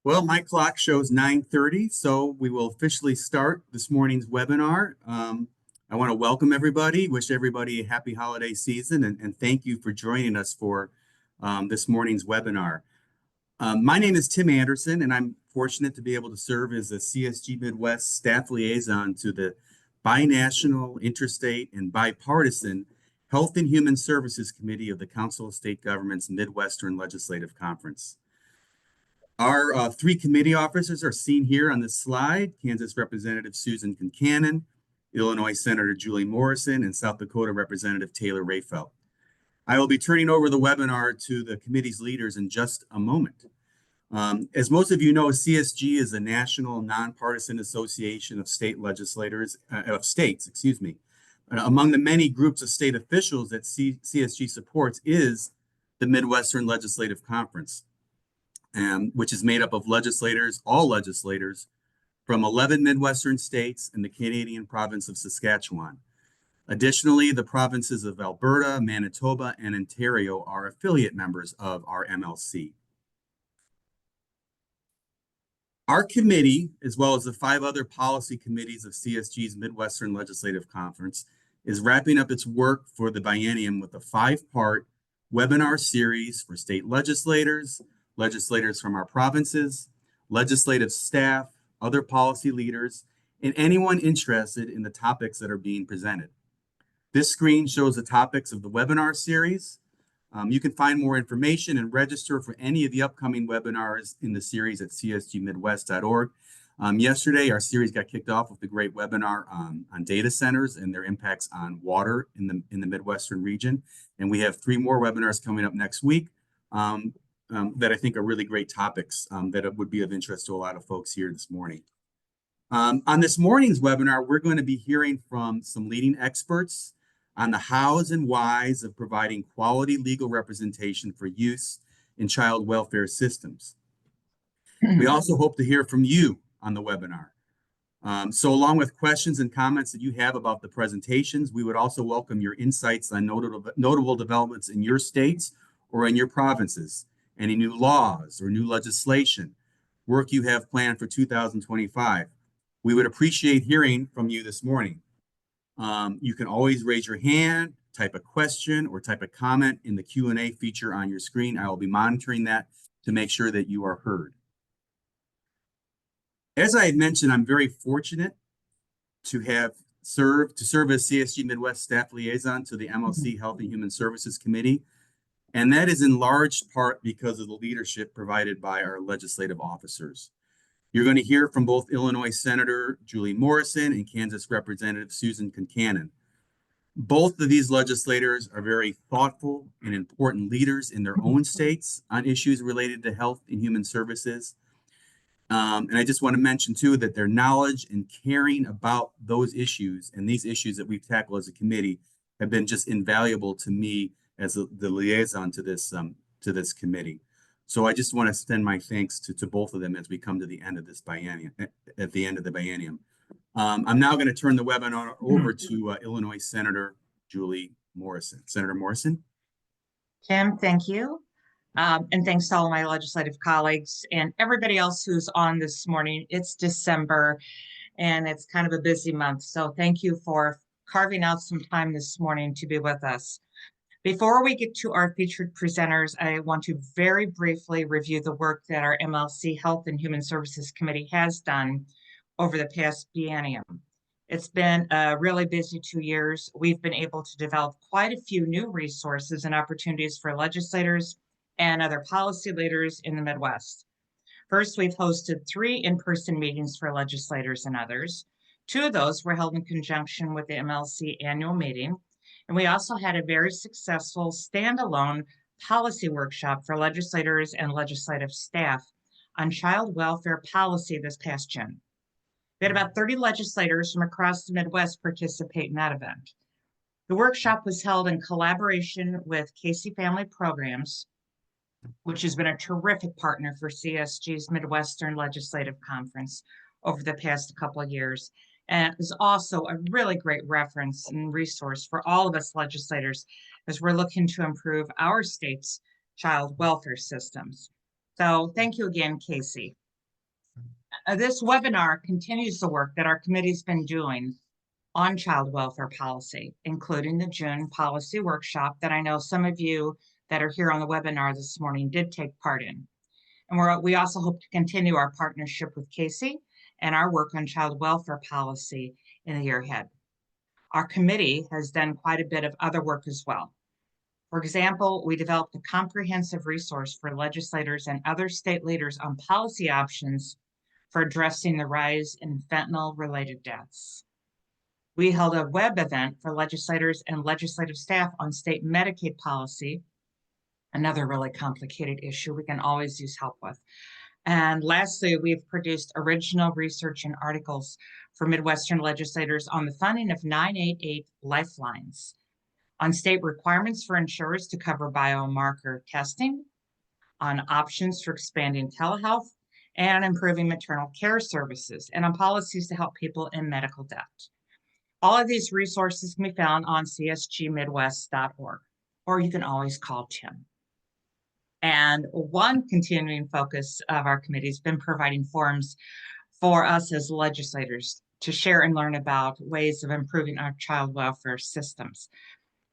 Well, my clock shows 9:30, so we will officially start this morning's webinar. I want to welcome everybody, wish everybody a happy holiday season, and thank you for joining us for this morning's webinar. My name is Tim Anderson, and I'm fortunate to be able to serve as the CSG Midwest staff liaison to the binational, interstate, and bipartisan Health and Human Services Committee of the Council of State Governments Midwestern Legislative Conference. Our three committee officers are seen here on this slide: Kansas Representative Susan Concanon, Illinois Senator Julie Morrison, and South Dakota Representative Taylor Rayfelt. I will be turning over the webinar to the committee's leaders in just a moment. As most of you know, CSG is a national nonpartisan association of state legislators, Among the many groups of state officials that CSG supports is the Midwestern Legislative Conference, which is made up of all legislators from 11 Midwestern states and the Canadian province of Saskatchewan. Additionally, the provinces of Alberta, Manitoba, and Ontario are affiliate members of our MLC. Our committee, as well as the 5 other policy committees of CSG's Midwestern Legislative Conference, is wrapping up its work for the biennium with a 5-part webinar series for state legislators, legislators from our provinces, legislative staff, other policy leaders, and anyone interested in the topics that are being presented. This screen shows the topics of the webinar series. You can find more information and register for any of the upcoming webinars in the series at csgmidwest.org. Yesterday, our series got kicked off with a great webinar on data centers and their impacts on water in the Midwestern region. And we have 3 more webinars coming up next week that I think are really great topics that would be of interest to a lot of folks here this morning. On this morning's webinar, we're going to be hearing from some leading experts on the hows and whys of providing quality legal representation for use in child welfare systems. We also hope to hear from you on the webinar. So along with questions and comments that you have about the presentations, we would also welcome your insights on notable developments in your states or in your provinces, any new laws or new legislation, work you have planned for 2025. We would appreciate hearing from you this morning. You can always raise your hand, type a question, or type a comment in the Q&A feature on your screen. I will be monitoring that to make sure that you are heard. As I had mentioned, I'm very fortunate to serve as CSG Midwest staff liaison to the MLC Health and Human Services Committee, and that is in large part because of the leadership provided by our legislative officers. You're going to hear from both Illinois Senator Julie Morrison and Kansas Representative Susan Concanon. Both of these legislators are very thoughtful and important leaders in their own states on issues related to health and human services. And I just want to mention, too, that their knowledge and caring about those issues and these issues that we've tackled as a committee have been just invaluable to me as the liaison to this committee. So I just want to extend my thanks to both of them as we come to the end of this biennium, at the end of the biennium. I'm now going to turn the webinar over to Illinois Senator Julie Morrison. Senator Morrison. Tim, thank you. And thanks to all my legislative colleagues and everybody else who's on this morning. It's December and it's kind of a busy month. So thank you for carving out some time this morning to be with us. Before we get to our featured presenters, I want to very briefly review the work that our MLC Health and Human Services Committee has done over the past biennium. It's been a really busy 2 years. We've been able to develop quite a few new resources and opportunities for legislators and other policy leaders in the Midwest. First, we've hosted 3 in-person meetings for legislators and others. 2 of those were held in conjunction with the MLC annual meeting. And we also had a very successful standalone policy workshop for legislators and legislative staff on child welfare policy this past June. We had about 30 legislators from across the Midwest participate in that event. The workshop was held in collaboration with Casey Family Programs, which has been a terrific partner for CSG's Midwestern Legislative Conference over the past couple of years. And is also a really great reference and resource for all of us legislators as we're looking to improve our state's child welfare systems. So thank you again, Casey. This webinar continues the work that our committee's been doing on child welfare policy, including the June policy workshop that I know some of you that are here on the webinar this morning did take part in. And we also hope to continue our partnership with Casey and our work on child welfare policy in the year ahead. Our committee has done quite a bit of other work as well. For example, we developed a comprehensive resource for legislators and other state leaders on policy options for addressing the rise in fentanyl-related deaths. We held a web event for legislators and legislative staff on state Medicaid policy, another really complicated issue we can always use help with. And lastly, we've produced original research and articles for Midwestern legislators on the funding of 988 lifelines, on state requirements for insurers to cover biomarker testing, on options for expanding telehealth, and improving maternal care services, and on policies to help people in medical debt. All of these resources can be found on csgmidwest.org, or you can always call Tim. And one continuing focus of our committee has been providing forums for us as legislators to share and learn about ways of improving our child welfare systems.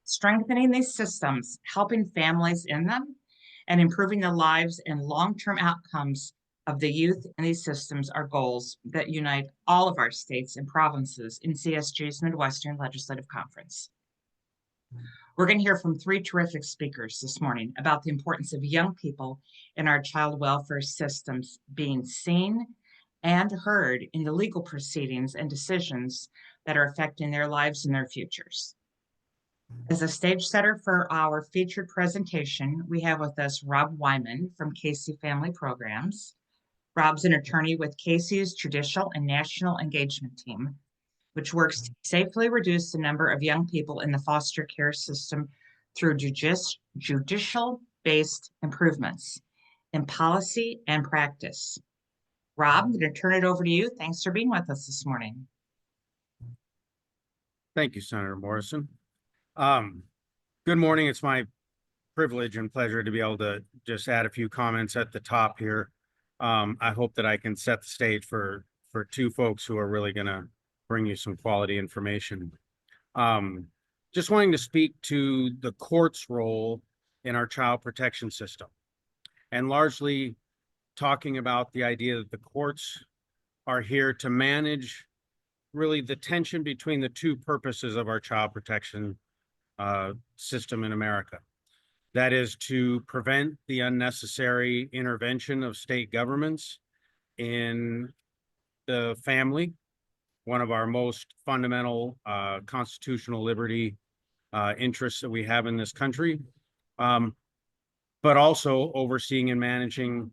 Strengthening these systems, helping families in them, and improving the lives and long-term outcomes of the youth in these systems are goals that unite all of our states and provinces in CSG's Midwestern Legislative Conference. We're going to hear from three terrific speakers this morning about the importance of young people in our child welfare systems being seen and heard in the legal proceedings and decisions that are affecting their lives and their futures. As a stage setter for our featured presentation, we have with us Rob Wyman from Casey Family Programs. Rob's an attorney with Casey's Judicial and National Engagement Team, which works to safely reduce the number of young people in the foster care system through judicial-based improvements in policy and practice. Rob, I'm going to turn it over to you. Thanks for being with us this morning. Thank you, Senator Morrison. Good morning. It's my privilege and pleasure to be able to just add a few comments at the top here. I hope that I can set the stage for two folks who are really going to bring you some quality information. Just wanting to speak to the court's role in our child protection system, and largely talking about the idea that the courts are here to manage really the tension between the two purposes of our child protection system in America. That is to prevent the unnecessary intervention of state governments in the family, one of our most fundamental constitutional liberty interests that we have in this country, but also overseeing and managing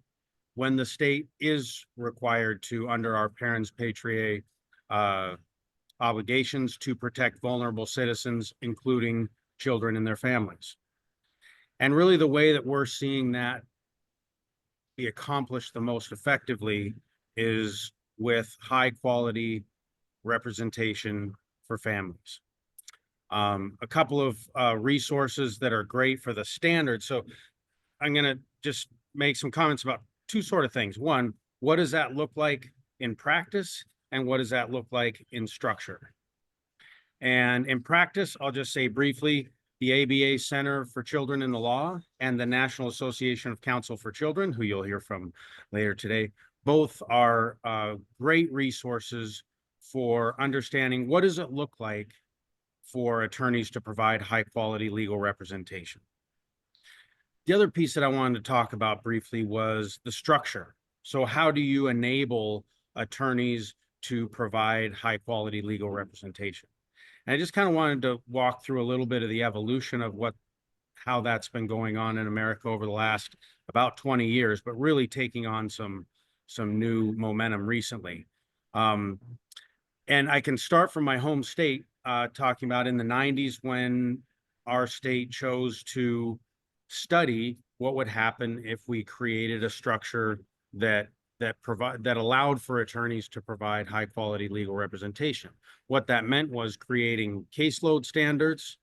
when the state is required to, under our parens patriae obligations, to protect vulnerable citizens, including children and their families. And really the way that we're seeing that be accomplished the most effectively is with high quality representation for families. A couple of resources that are great for the standard. So I'm going to just make some comments about two sort of things. One, what does that look like in practice? And what does that look like in structure? And in practice, I'll just say briefly, the ABA Center for Children in the Law and the National Association of Counsel for Children, who you'll hear from later today, both are great resources for understanding what does it look like for attorneys to provide high quality legal representation. The other piece that I wanted to talk about briefly was the structure. So how do you enable attorneys to provide high quality legal representation? And I just kind of wanted to walk through a little bit of the evolution of how that's been going on in America over the last about 20 years, but really taking on some new momentum recently. And I can start from my home state, talking about in the 90s when our state chose to study what would happen if we created a structure that allowed for attorneys to provide high quality legal representation. What that meant was creating caseload standards,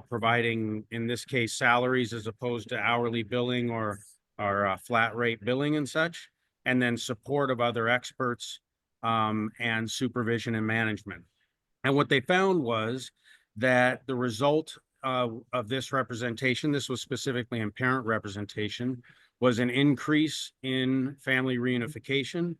providing, in this case, salaries as opposed to hourly billing or flat rate billing and such, and then support of other experts, and supervision and management. And what they found was that the result of this representation, this was specifically in parent representation, was an increase in family reunification,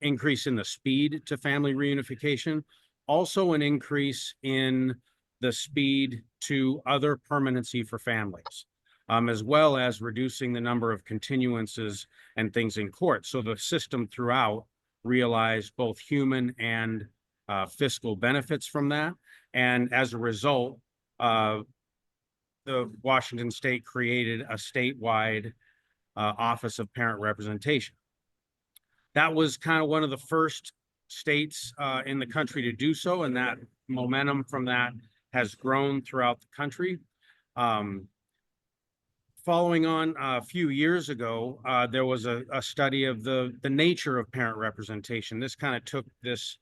increase in the speed to family reunification, also an increase in the speed to other permanency for families, as well as reducing the number of continuances and things in court. So the system throughout realized both human and fiscal benefits from that. And as a result, the Washington State created a statewide Office of Parent Representation. That was kind of one of the first states in the country to do so, and that momentum from that has grown throughout the country. Following on a few years ago, there was a study of the nature of parent representation. This kind of took this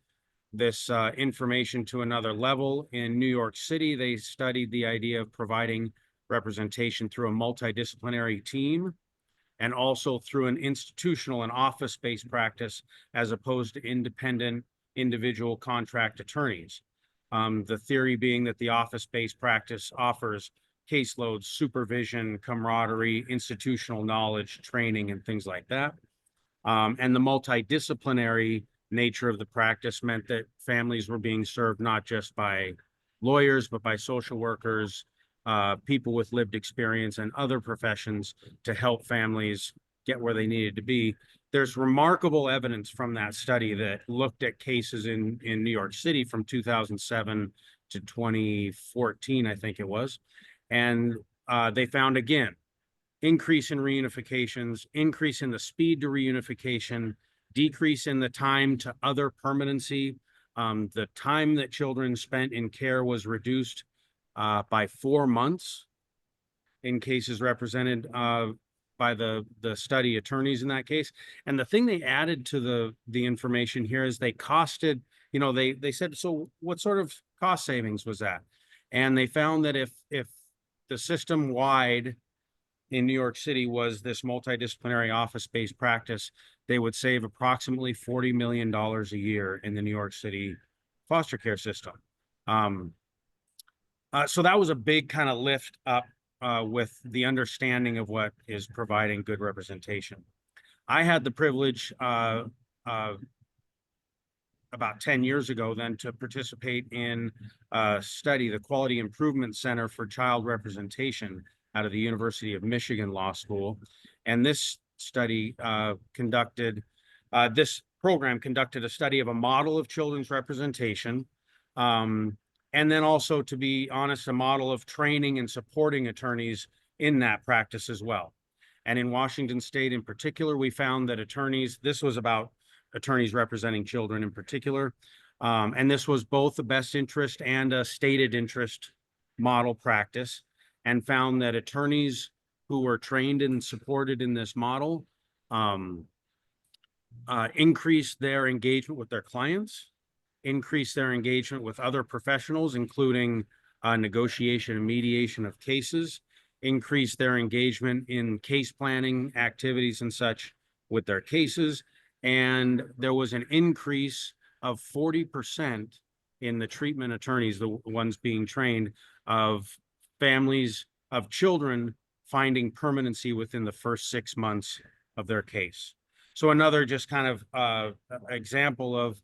information to another level. In New York City, they studied the idea of providing representation through a multidisciplinary team and also through an institutional and office-based practice as opposed to independent individual contract attorneys. The theory being that the office-based practice offers caseloads, supervision, camaraderie, institutional knowledge, training, and things like that. And the multidisciplinary nature of the practice meant that families were being served not just by lawyers, but by social workers, people with lived experience and other professions to help families get where they needed to be. There's remarkable evidence from that study that looked at cases in New York City from 2007 to 2014, I think it was. And they found, again, increase in reunifications, increase in the speed to reunification, decrease in the time to other permanency. The time that children spent in care was reduced by 4 months in cases represented by the study attorneys in that case. And the thing they added to the information here is they costed, they said, so what sort of cost savings was that? And they found that if the system wide in New York City was this multidisciplinary office-based practice, they would save approximately $40 million a year in the New York City foster care system. So that was a big kind of lift up with the understanding of what is providing good representation. I had the privilege about 10 years ago then to participate in a study, the Quality Improvement Center for Child Representation out of the University of Michigan Law School. And this study this program conducted a study of a model of children's representation. And then also, to be honest, a model of training and supporting attorneys in that practice as well. And in Washington State in particular, we found that this was about attorneys representing children in particular. And this was both a best interest and a stated interest model practice, and found that attorneys who were trained and supported in this model increased their engagement with their clients, increase their engagement with other professionals, including negotiation and mediation of cases, increase their engagement in case planning activities and such with their cases. And there was an increase of 40% in the treatment attorneys, the ones being trained, of families of children finding permanency within the first 6 months of their case. So another just kind of example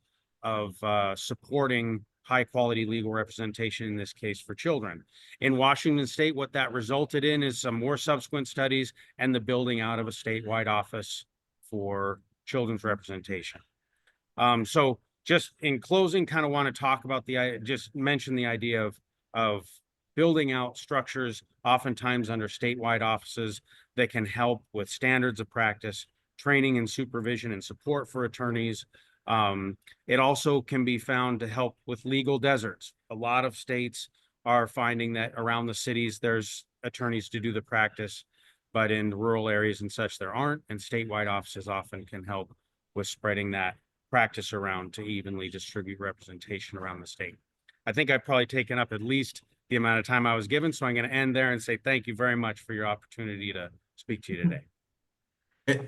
of supporting high quality legal representation, in this case for children. In Washington State, what that resulted in is some more subsequent studies and the building out of a statewide office for children's representation. So just in closing, kind of want to talk about just mention the idea of building out structures, oftentimes under statewide offices, that can help with standards of practice, training and supervision and support for attorneys. It also can be found to help with legal deserts. A lot of states are finding that around the cities, there's attorneys to do the practice, but in rural areas and such, there aren't. And statewide offices often can help with spreading that practice around to evenly distribute representation around the state. I think I've probably taken up at least the amount of time I was given, so I'm going to end there and say thank you very much for your opportunity to speak to you today.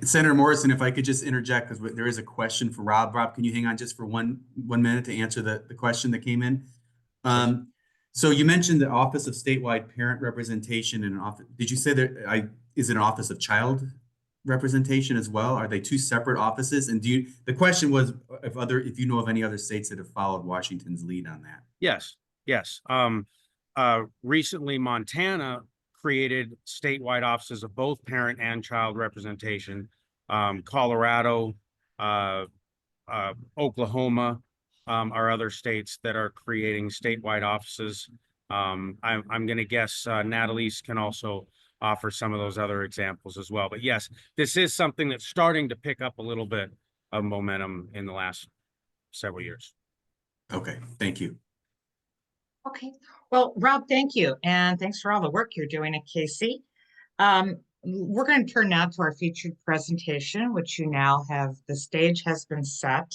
Senator Morrison, if I could just interject, because there is a question for Rob. Rob, can you hang on just for one minute to answer the question that came in? So you mentioned the Office of Statewide Parent Representation and an office. Did you say that is it an Office of Child Representation as well? Are they two separate offices? And the question was if you know of any other states that have followed Washington's lead on that? Yes, yes. Recently, Montana created statewide offices of both parent and child representation. Colorado, Oklahoma, are other states that are creating statewide offices. I'm going to guess Natalie's can also offer some of those other examples as well. But yes, this is something that's starting to pick up a little bit of momentum in the last several years. Okay, thank you. Okay, well, Rob, thank you. And thanks for all the work you're doing at Casey. We're going to turn now to our featured presentation, which you now have, the stage has been set.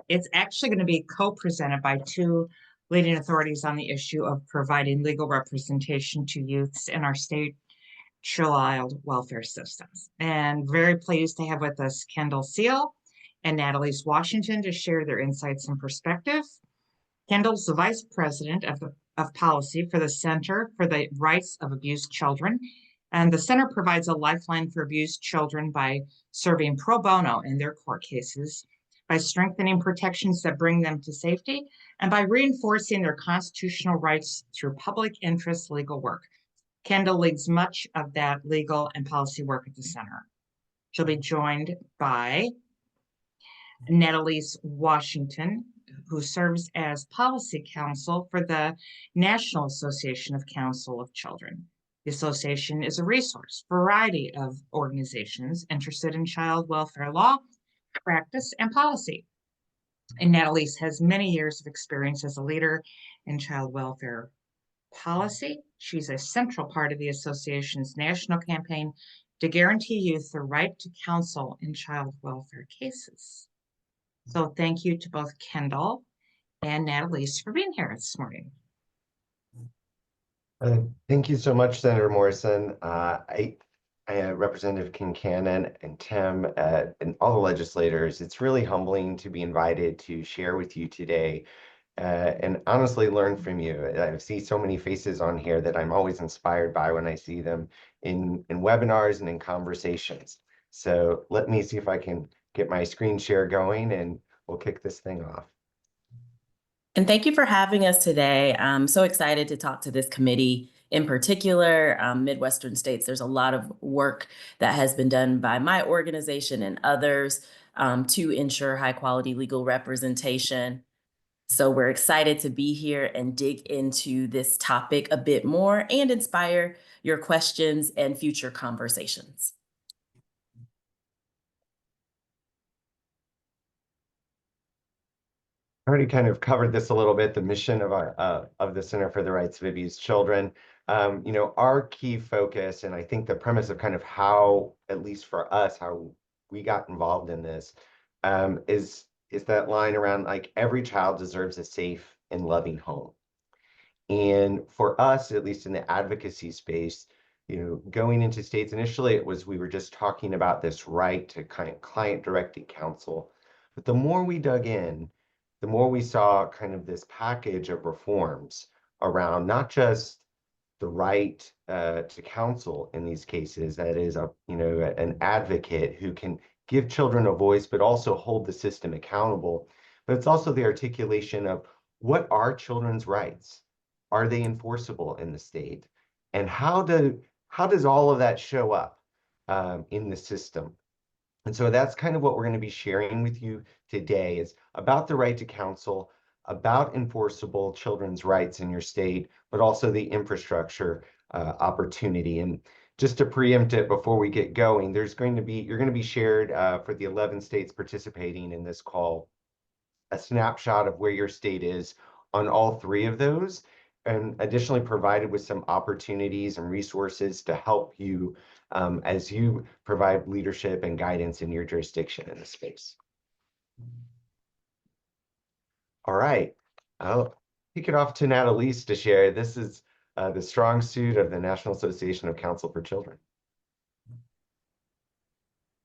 It's actually going to be co-presented by two leading authorities on the issue of providing legal representation to youths in our state child welfare systems. And very pleased to have with us Kendall Seal and Natalie Washington to share their insights and perspective. Kendall's the Vice President of Policy for the Center for the Rights of Abused Children. And the center provides a lifeline for abused children by serving pro bono in their court cases, by strengthening protections that bring them to safety, and by reinforcing their constitutional rights through public interest legal work. Kendall leads much of that legal and policy work at the center. She'll be joined by Natalie Washington, who serves as policy counsel for the National Association of Counsel of Children. The association is a resource for a variety of organizations interested in child welfare law, practice, and policy. And Natalie has many years of experience as a leader in child welfare policy. She's a central part of the association's national campaign to guarantee youth the right to counsel in child welfare cases. So thank you to both Kendall and Natalie for being here this morning. Thank you so much, Senator Morrison. Representative Kincannon and Tim and all the legislators. It's really humbling to be invited to share with you today and honestly learn from you. I see so many faces on here that I'm always inspired by when I see them in webinars and in conversations. So let me see if I can get my screen share going and we'll kick this thing off. And thank you for having us today. I'm so excited to talk to this committee. In particular, Midwestern states, there's a lot of work that has been done by my organization and others to ensure high quality legal representation. So we're excited to be here and dig into this topic a bit more and inspire your questions and future conversations. I already kind of covered this a little bit, the mission of our of the Center for the Rights of Abused Children. You know, our key focus, and I think the premise of kind of how, at least for us, how we got involved in this, is that line around like every child deserves a safe and loving home. And for us, at least in the advocacy space, you know, going into states, initially we were just talking about this right to kind of client-directed counsel. But the more we dug in, the more we saw kind of this package of reforms around not just the right to counsel in these cases, that is an advocate who can give children a voice, but also hold the system accountable. But it's also the articulation of what are children's rights? Are they enforceable in the state? And how does all of that show up in the system? And so that's kind of what we're going to be sharing with you today, is about the right to counsel, about enforceable children's rights in your state, but also the infrastructure opportunity. And just to preempt it before we get going, you're going to be shared for the 11 states participating in this call, a snapshot of where your state is on all three of those, and additionally provided with some opportunities and resources to help you as you provide leadership and guidance in your jurisdiction in this space. All right, I'll kick it off to Natalie to share. This is the strong suit of the National Association of Counsel for Children.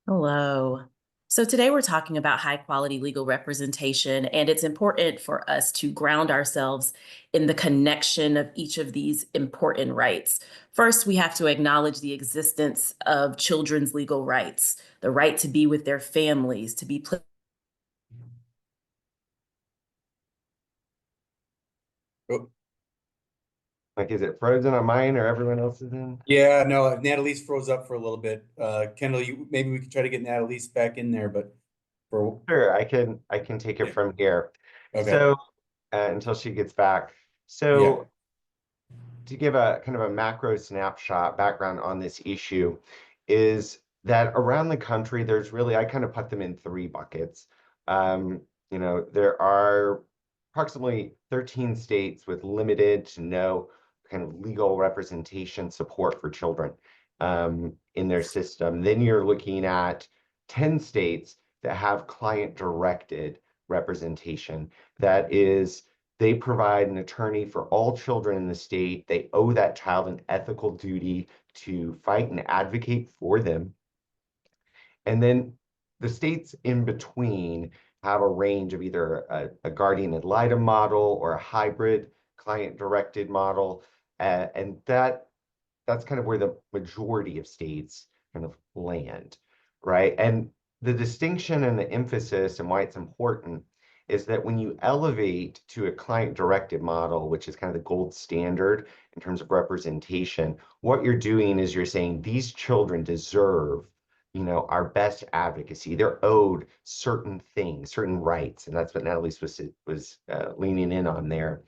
Hello. So today we're talking about high quality legal representation, and it's important for us to ground ourselves in the connection of each of these important rights. First, we have to acknowledge the existence of children's legal rights, the right to be with their families, to be Like, is it frozen on mine or everyone else's in? Yeah, no, Natalie's froze up for a little bit. Kendall, maybe we could try to get Natalie's back in there, but for, Sure, I can take it from here. okay, So, until she gets back. yeah. So to give a kind of a macro snapshot background on this issue is that around the country, there's really, I kind of put them in three buckets. There are approximately 13 states with limited to no kind of legal representation support for children in their system. Then you're looking at 10 states that have client-directed representation. That is, they provide an attorney for all children in the state. They owe that child an ethical duty to fight and advocate for them. And then the states in between have a range of either a guardian ad litem model or a hybrid client-directed model. And that's kind of where the majority of states kind of land, right? And the distinction and the emphasis and why it's important is that when you elevate to a client-directed model, which is kind of the gold standard in terms of representation, what you're doing is you're saying these children deserve, our best advocacy. They're owed certain things, certain rights, and that's what Natalie was leaning in on there.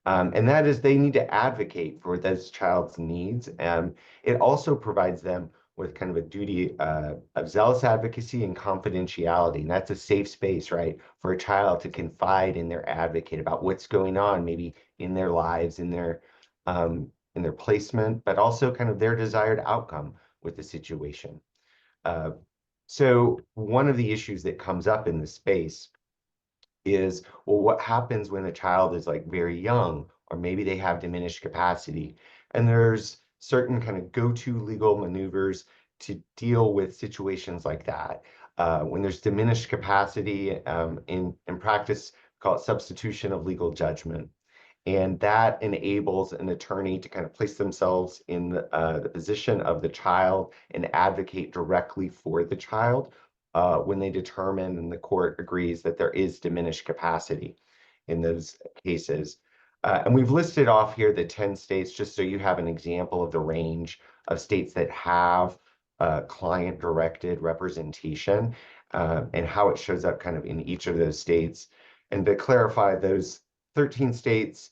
And that is they need to advocate for those child's needs. It also provides them with kind of a duty of zealous advocacy and confidentiality. And that's a safe space, right, for a child to confide in their advocate about what's going on, maybe in their lives, in their placement, but also kind of their desired outcome with the situation. So one of the issues that comes up in this space is, well, what happens when a child is like very young, or maybe they have diminished capacity? And there's certain kind of go-to legal maneuvers to deal with situations like that. When there's diminished capacity, in practice, call it substitution of legal judgment. And that enables an attorney to kind of place themselves in the position of the child and advocate directly for the child when they determine and the court agrees that there is diminished capacity in those cases. And we've listed off here the 10 states just so you have an example of the range of states that have client-directed representation and how it shows up kind of in each of those states. And to clarify, those 13 states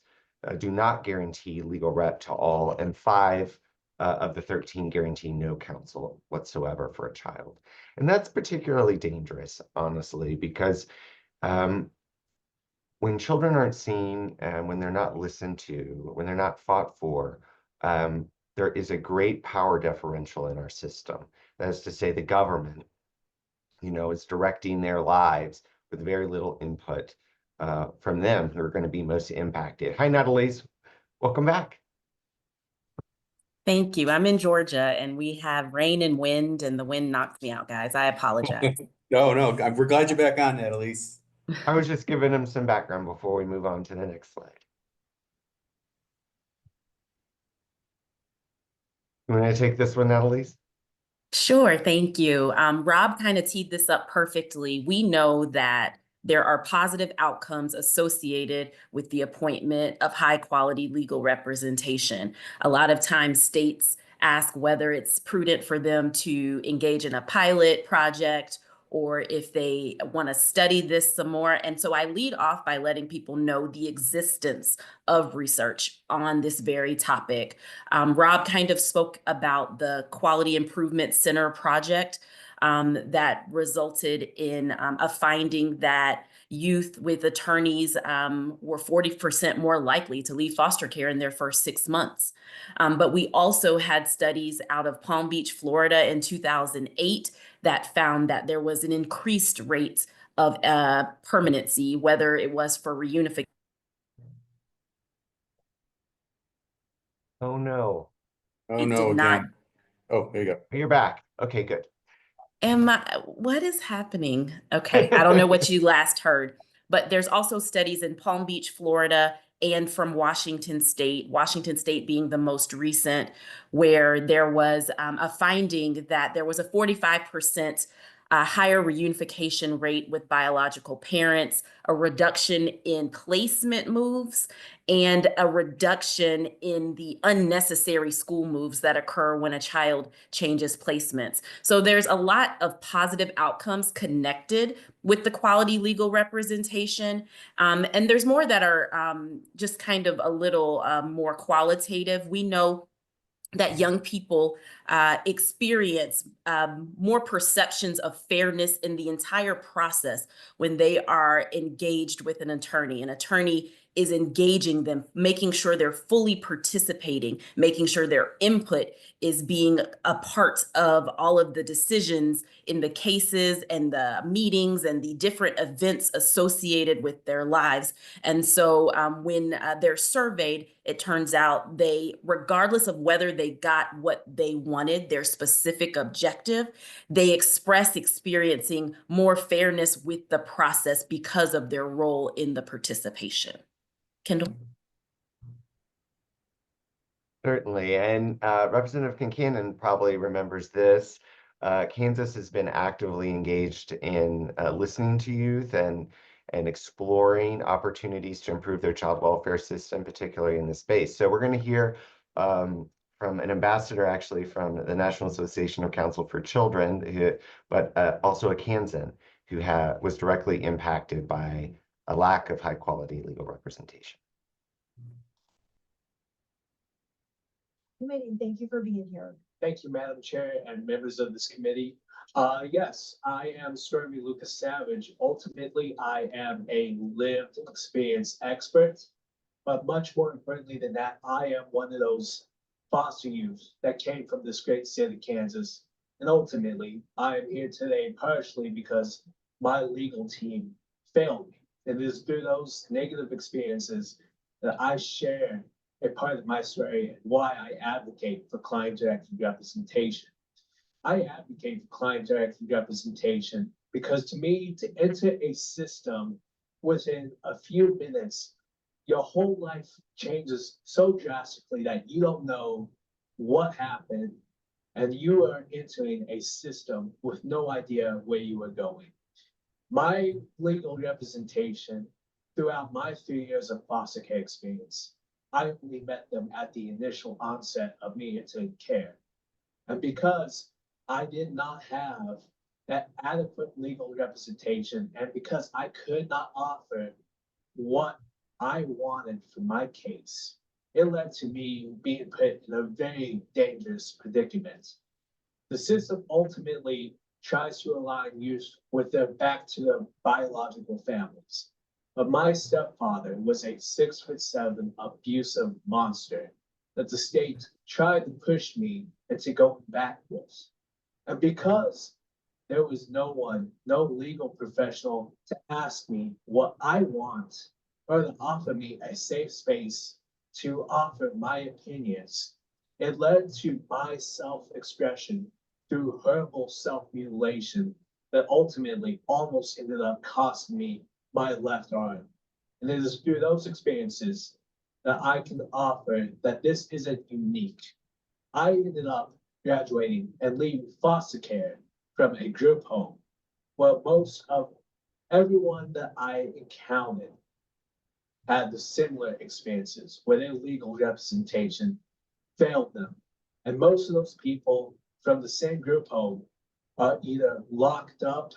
do not guarantee legal rep to all, and 5 of the 13 guarantee no counsel whatsoever for a child. And that's particularly dangerous, honestly, because when children aren't seen and when they're not listened to, when they're not fought for, there is a great power differential in our system. That is to say, the government, is directing their lives with very little input from them who are going to be most impacted. Hi, Natalie. Welcome back. Thank you. I'm in Georgia and we have rain and wind, and the wind knocked me out, guys. I apologize. No, we're glad you're back on, Natalie. I was just giving them some background before we move on to the next slide. You want to take this one, Natalie? Sure, thank you. Rob kind of teed this up perfectly. We know that there are positive outcomes associated with the appointment of high quality legal representation. A lot of times states ask whether it's prudent for them to engage in a pilot project or if they want to study this some more. And so I lead off by letting people know the existence of research on this very topic. Rob kind of spoke about the Quality Improvement Center project that resulted in a finding that youth with attorneys were 40% more likely to leave foster care in their first 6 months. But we also had studies out of Palm Beach, Florida in 2008 that found that there was an increased rate of permanency, whether it was for reunification. Oh, no. Oh, It no, did not. again. Oh, there you go. You're back. Okay, good. What is happening? Okay, I don't know what you last heard, but there's also studies in Palm Beach, Florida, and from Washington State being the most recent, where there was a finding that there was a 45% higher reunification rate with biological parents, a reduction in placement moves, and a reduction in the unnecessary school moves that occur when a child changes placements. So there's a lot of positive outcomes connected with the quality legal representation. And there's more that are just kind of a little more qualitative. We know that young people experience more perceptions of fairness in the entire process when they are engaged with an attorney. An attorney is engaging them, making sure they're fully participating, making sure their input is being a part of all of the decisions in the cases and the meetings and the different events associated with their lives. And so when they're surveyed, it turns out regardless of whether they got what they wanted, their specific objective, they express experiencing more fairness with the process because of their role in the participation. Kendall? Certainly, and Representative Kincannon probably remembers this. Kansas has been actively engaged in listening to youth and exploring opportunities to improve their child welfare system, particularly in this space. So we're going to hear from an ambassador, actually, from the National Association of Counsel for Children, but also a Kansan who was directly impacted by a lack of high-quality legal representation. Committee, thank you for being here. Thank you, Madam Chair and members of this committee. Yes, I am Stormy Lucas Savage. Ultimately, I am a lived experience expert, but much more importantly than that, I am one of those foster youth that came from this great state of Kansas. And ultimately, I am here today partially because my legal team failed me. And it is through those negative experiences that I share a part of my story and why I advocate for client-directed representation. I advocate for client-directed representation because to me, to enter a system within a few minutes, your whole life changes so drastically that you don't know what happened and you are entering a system with no idea where you are going. My legal representation throughout my 3 years of foster care experience, I only met them at the initial onset of me entering care. And because I did not have that adequate legal representation, and because I could not offer what I wanted for my case, it led to me being put in a very dangerous predicament. The system ultimately tries to align youth with their back to their biological families. But my stepfather was a 6'7" abusive monster that the state tried to push me into going backwards. And because there was no one, no legal professional to ask me what I want or to offer me a safe space to offer my opinions, it led to my self-expression through horrible self-mutilation that ultimately almost ended up costing me my left arm. And it is through those experiences that I can offer that this isn't unique. I ended up graduating and leaving foster care from a group home where most of everyone that I encountered had the similar experiences where their legal representation failed them. And most of those people from the same group home are either locked up,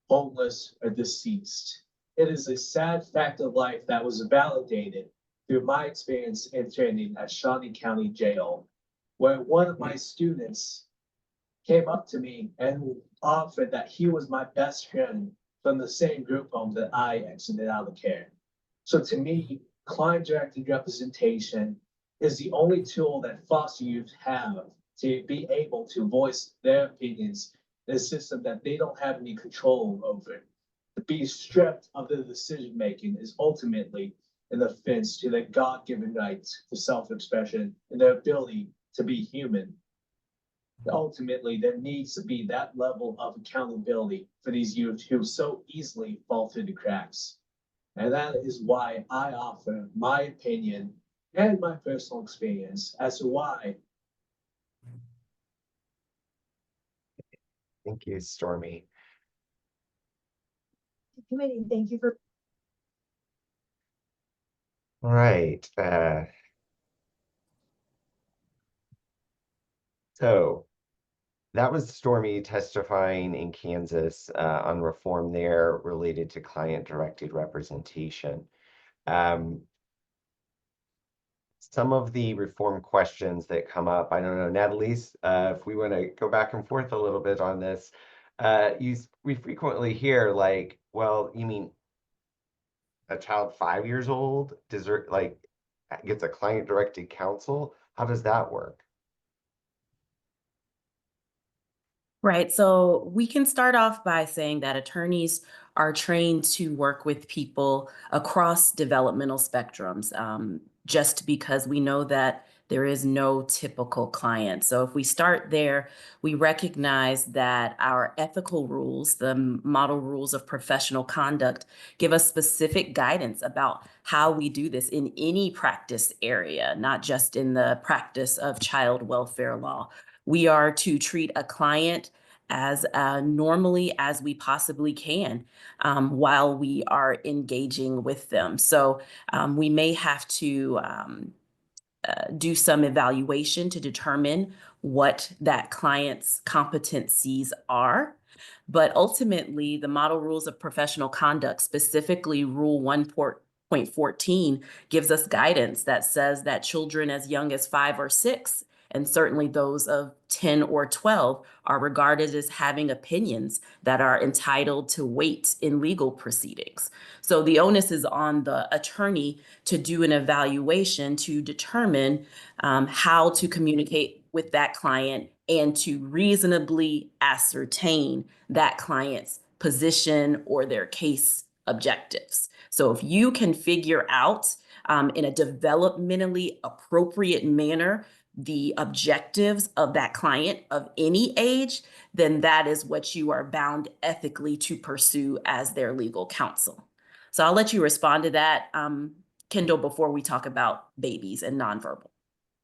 homeless, or deceased. It is a sad fact of life that was validated through my experience interning at Shawnee County Jail, where one of my students came up to me and offered that he was my best friend from the same group home that I exited out of care. So to me, client-directed representation is the only tool that foster youth have to be able to voice their opinions in a system that they don't have any control over. To be stripped of their decision-making is ultimately an offense to their God-given rights to self-expression and their ability to be human. ultimately there needs to be that level of accountability for these youth who so easily fall through the cracks. And that is why I offer my opinion and my personal experience as to why. Thank you, Stormy. Committee, thank you for. All right. So that was Stormy testifying in Kansas on reform there related to client-directed representation. Some of the reform questions that come up, I don't know, Natalie's, if we want to go back and forth a little bit on this, we frequently hear like, well, you mean a child 5 years old gets a client-directed counsel? How does that work? Right. So we can start off by saying that attorneys are trained to work with people across developmental spectrums, just because we know that there is no typical client. So if we start there, we recognize that our ethical rules, the model rules of professional conduct, give us specific guidance about how we do this in any practice area, not just in the practice of child welfare law. We are to treat a client as normally as we possibly can while we are engaging with them. So we may have to do some evaluation to determine what that client's competencies are. But ultimately, the model rules of professional conduct, specifically Rule 1.14, gives us guidance that says that children as young as 5 or 6, and certainly those of 10 or 12, are regarded as having opinions that are entitled to weight in legal proceedings. So the onus is on the attorney to do an evaluation to determine how to communicate with that client and to reasonably ascertain that client's position or their case objectives. So if you can figure out in a developmentally appropriate manner the objectives of that client of any age, then that is what you are bound ethically to pursue as their legal counsel. So I'll let you respond to that, Kendall, before we talk about babies and nonverbal.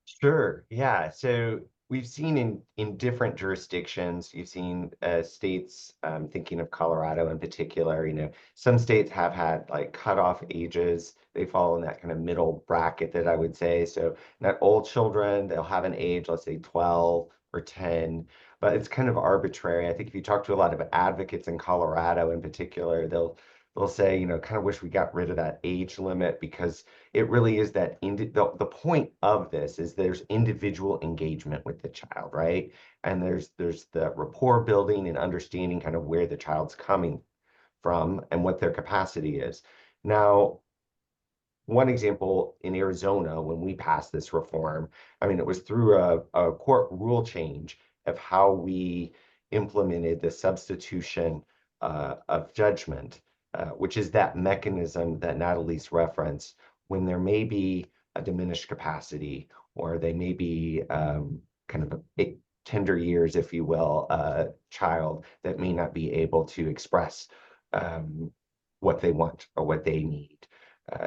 Sure. Yeah. So we've seen in different jurisdictions, you've seen states, thinking of Colorado in particular, some states have had like cutoff ages. They fall in that kind of middle bracket that I would say. So not all children, they'll have an age, let's say 12 or 10, but it's kind of arbitrary. I think if you talk to a lot of advocates in Colorado in particular, they'll say, kind of wish we got rid of that age limit because it really is that the point of this is there's individual engagement with the child, right? And there's the rapport building and understanding kind of where the child's coming from and what their capacity is. Now, one example in Arizona, when we passed this reform, I mean, it was through a court rule change of how we implemented the substitution of judgment, which is that mechanism that Natalie's referenced when there may be a diminished capacity or they may be kind of a tender years, if you will, a child that may not be able to express what they want or what they need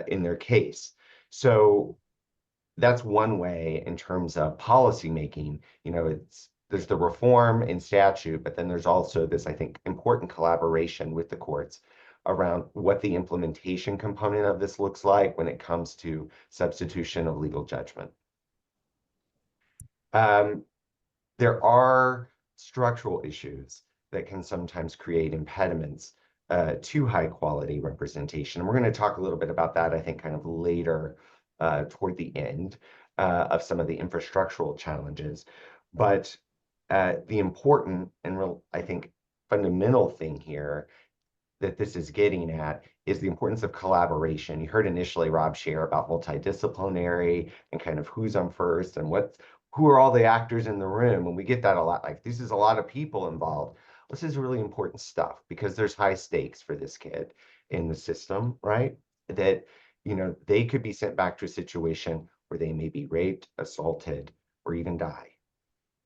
in their case. So that's one way in terms of policy making. There's the reform in statute, but then there's also this, I think, important collaboration with the courts around what the implementation component of this looks like when it comes to substitution of legal judgment. There are structural issues that can sometimes create impediments to high quality representation. And we're going to talk a little bit about that, I think, kind of later toward the end of some of the infrastructural challenges. But the important and real, I think, fundamental thing here that this is getting at is the importance of collaboration. You heard initially Rob share about multidisciplinary and kind of who's on first and who are all the actors in the room. And we get that a lot, like this is a lot of people involved. This is really important stuff because there's high stakes for this kid in the system, right? That, they could be sent back to a situation where they may be raped, assaulted, or even die.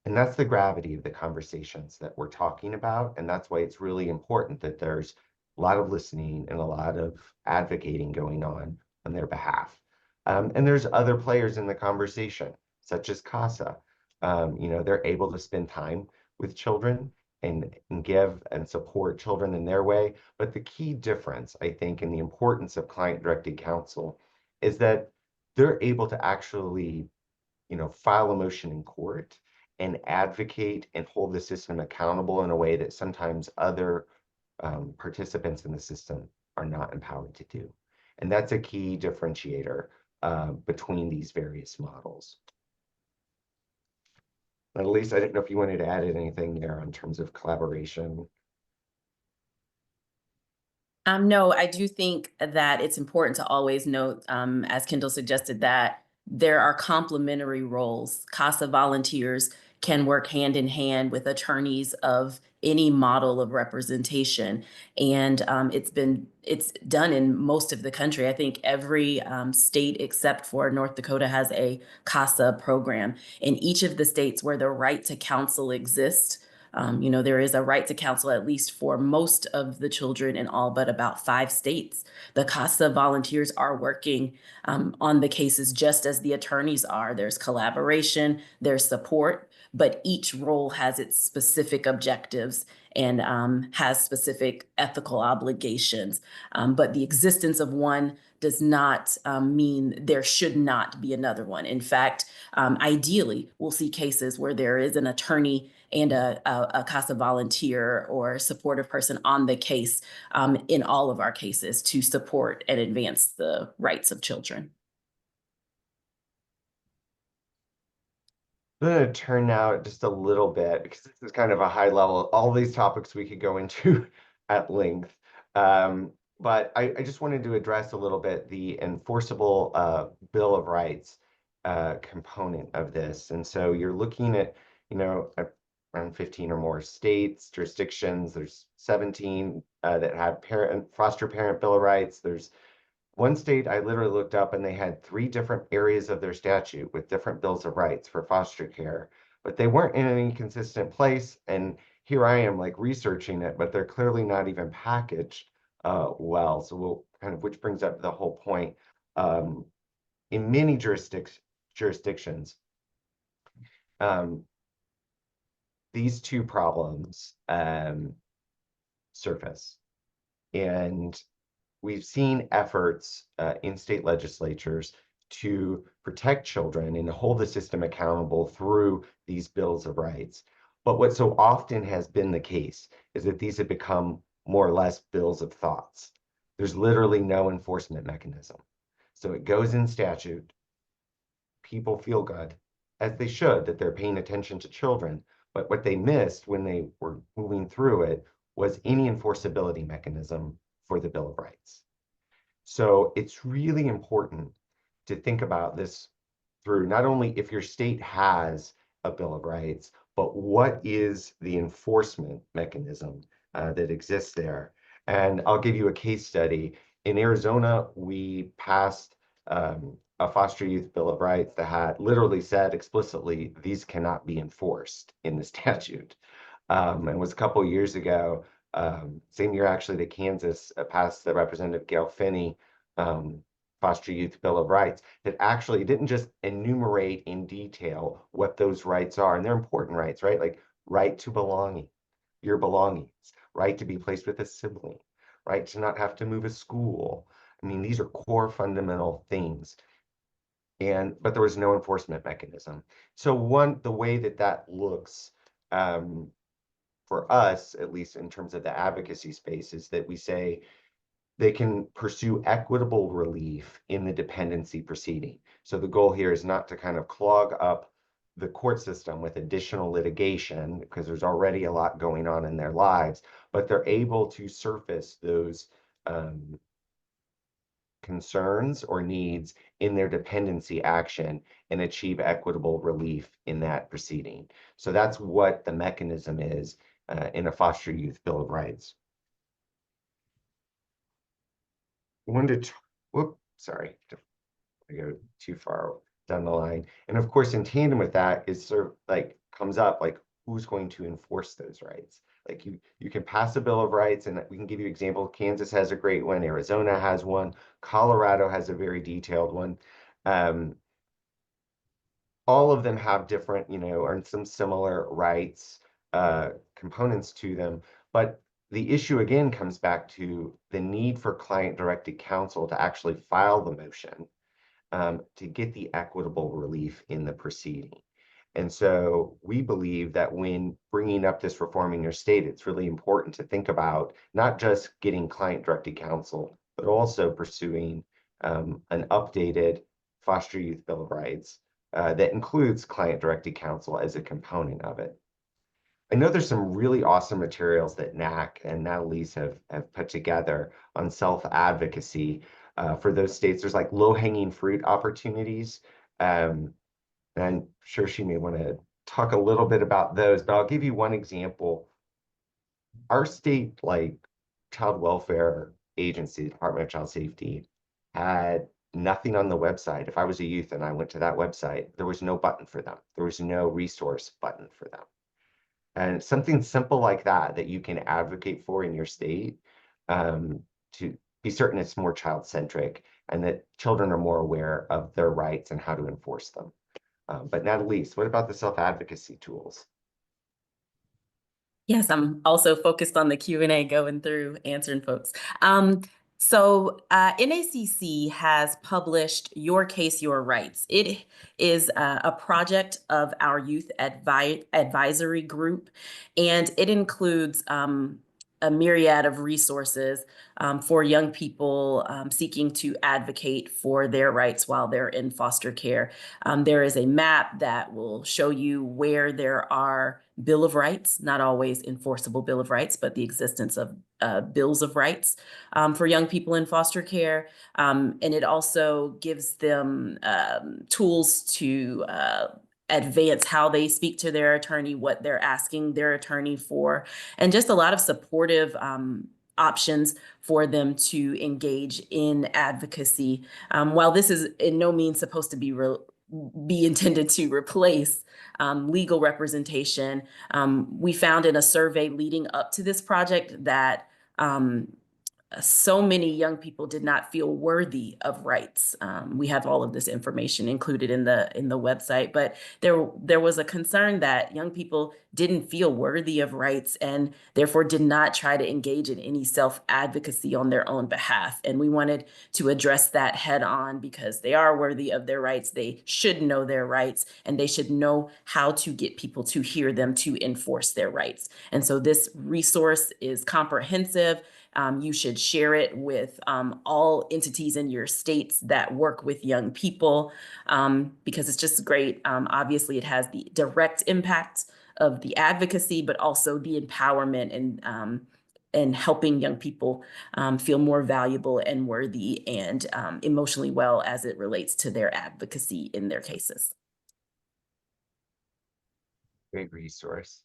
And that's the gravity of the conversations that we're talking about. And that's why it's really important that there's a lot of listening and a lot of advocating going on their behalf. And there's other players in the conversation, such as CASA. You know, they're able to spend time with children and give and support children in their way. But the key difference, I think, in the importance of client-directed counsel is that they're able to actually, you know, file a motion in court and advocate and hold the system accountable in a way that sometimes other participants in the system are not empowered to do. And that's a key differentiator between these various models. At least I didn't know if you wanted to add anything there in terms of collaboration. No, I do think that it's important to always note, as Kendall suggested, that there are complementary roles. CASA volunteers can work hand in hand with attorneys of any model of representation. And it's done in most of the country. I think every state except for North Dakota has a CASA program. In each of the states where the right to counsel exists, you know, there is a right to counsel, at least for most of the children in all but about 5 states. The CASA volunteers are working on the cases just as the attorneys are. There's collaboration, there's support, but each role has its specific objectives and has specific ethical obligations. But the existence of one does not mean there should not be another one. In fact, ideally, we'll see cases where there is an attorney and a CASA volunteer or supportive person on the case in all of our cases to support and advance the rights of children. I'm going to turn now just a little bit because this is kind of a high level. All these topics we could go into at length. But I just wanted to address a little bit the enforceable Bill of Rights component of this. And so you're looking at, you know, around 15 or more states, jurisdictions. There's 17 that have foster parent Bill of Rights. There's one state I literally looked up and they had 3 different areas of their statute with different bills of rights for foster care, but they weren't in any consistent place. And here I am like researching it, but they're clearly not even packaged well. So we'll kind of, which brings up the whole point. In many jurisdictions, these 2 problems surface. And we've seen efforts in state legislatures to protect children and hold the system accountable through these bills of rights. But what so often has been the case is that these have become more or less bills of thoughts. There's literally no enforcement mechanism. So it goes in statute. People feel good, as they should, that they're paying attention to children. But what they missed when they were moving through it was any enforceability mechanism for the Bill of Rights. So it's really important to think about this through not only if your state has a Bill of Rights, but what is the enforcement mechanism that exists there. And I'll give you a case study. In Arizona, we passed a foster youth Bill of Rights that had literally said explicitly, these cannot be enforced in the statute. It was a couple of years ago. Same year actually that Kansas passed the Representative Gail Finney Foster Youth Bill of Rights that actually didn't just enumerate in detail what those rights are, and they're important rights, right? Like right to belonging, your belongings, right to be placed with a sibling, right to not have to move a school. I mean, these are core fundamental things. But there was no enforcement mechanism. So the way that looks for us, at least in terms of the advocacy space, is that we say they can pursue equitable relief in the dependency proceeding. So the goal here is not to kind of clog up the court system with additional litigation because there's already a lot going on in their lives, but they're able to surface those concerns or needs in their dependency action and achieve equitable relief in that proceeding. So that's what the mechanism is in a foster youth Bill of Rights. Sorry, I go too far down the line. And of course, in tandem with that is sort of like comes up, like who's going to enforce those rights? Like you can pass a Bill of Rights, and we can give you examples. Kansas has a great one, Arizona has one, Colorado has a very detailed one. All of them have different, or some similar rights components to them. But the issue again comes back to the need for client-directed counsel to actually file the motion to get the equitable relief in the proceeding. And so we believe that when bringing up this reform in your state, it's really important to think about not just getting client-directed counsel, but also pursuing an updated foster youth Bill of Rights that includes client-directed counsel as a component of it. I know there's some really awesome materials that NAC and Natalie's have put together on self-advocacy for those states. There's like low-hanging fruit opportunities. And I'm sure she may want to talk a little bit about those, but I'll give you one example. Our state, like child welfare agency, Department of Child Safety, had nothing on the website. If I was a youth and I went to that website, there was no button for them. There was no resource button for them. And something simple like that, that you can advocate for in your state to be certain it's more child-centric and that children are more aware of their rights and how to enforce them. But Natalie, what about the self-advocacy tools? Yes, I'm also focused on the Q&A going through answering folks. NACC has published Your Case, Your Rights. It is a project of our youth advisory group, and it includes a myriad of resources for young people seeking to advocate for their rights while they're in foster care. There is a map that will show you where there are Bill of Rights, not always enforceable Bill of Rights, but the existence of bills of rights for young people in foster care. And it also gives them tools to advance how they speak to their attorney, what they're asking their attorney for, and just a lot of supportive options for them to engage in advocacy. While this is in no means supposed to be intended to replace legal representation, we found in a survey leading up to this project that so many young people did not feel worthy of rights. We have all of this information included in the website, but there was a concern that young people didn't feel worthy of rights and therefore did not try to engage in any self-advocacy on their own behalf. And we wanted to address that head on because they are worthy of their rights. They should know their rights, and they should know how to get people to hear them to enforce their rights. And so this resource is comprehensive. You should share it with all entities in your states that work with young people because it's just great. Obviously, it has the direct impact of the advocacy, but also the empowerment and helping young people feel more valuable and worthy and emotionally well as it relates to their advocacy in their cases. Great resource.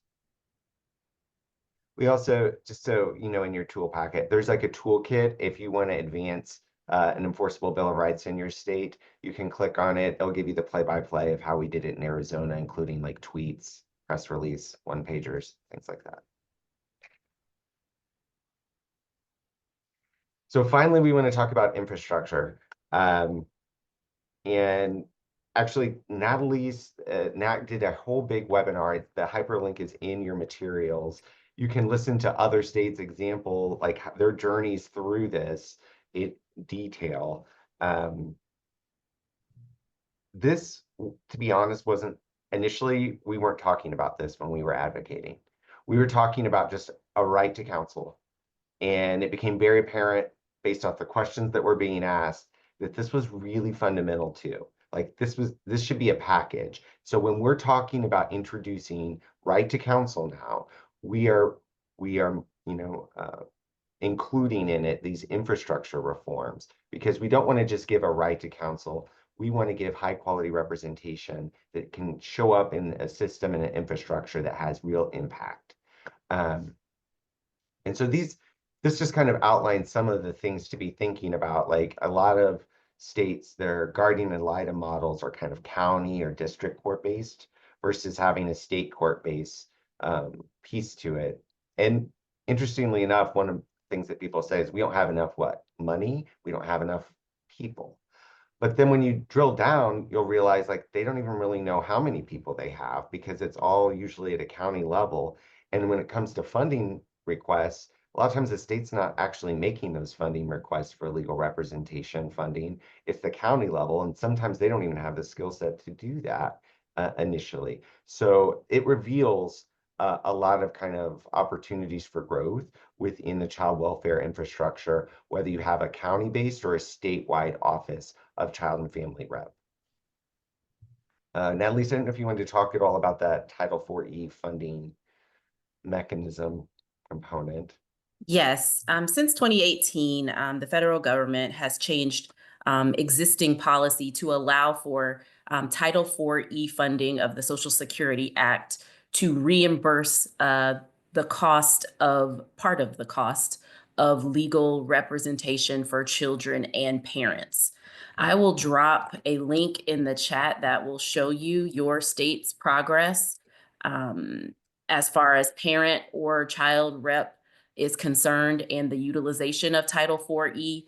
We also, just so you know, in your tool packet, there's like a toolkit. If you want to advance an enforceable Bill of Rights in your state, you can click on it. It'll give you the play-by-play of how we did it in Arizona, including like tweets, press release, one-pagers, things like that. So finally, we want to talk about infrastructure. And actually, Natalie's Nat did a whole big webinar. The hyperlink is in your materials. You can listen to other states' example, like their journeys through this in detail. This, to be honest, wasn't initially, we weren't talking about this when we were advocating. We were talking about just a right to counsel. And it became very apparent based off the questions that were being asked that this was really fundamental too. Like this should be a package. So when we're talking about introducing right to counsel now, we are including in it these infrastructure reforms because we don't want to just give a right to counsel. We want to give high quality representation that can show up in a system and an infrastructure that has real impact. And so this just kind of outlines some of the things to be thinking about. Like a lot of states, their guardian ad litem models are kind of county or district court based, versus having a state court-based piece to it. And interestingly enough, one of the things that people say is we don't have enough what? Money? We don't have enough people. But then when you drill down, you'll realize like they don't even really know how many people they have because it's all usually at a county level. And when it comes to funding requests, a lot of times the state's not actually making those funding requests for legal representation funding. It's the county level, and sometimes they don't even have the skill set to do that initially. So it reveals a lot of kind of opportunities for growth within the child welfare infrastructure, whether you have a county-based or a statewide office of child and family rep. Natalie, I don't know if you wanted to talk at all about that Title IV-E funding mechanism component. Yes, since 2018, the federal government has changed existing policy to allow for Title IV-E funding of the Social Security Act to reimburse the cost of part of the cost of legal representation for children and parents. I will drop a link in the chat that will show you your state's progress as far as parent or child rep is concerned and the utilization of Title IV-E.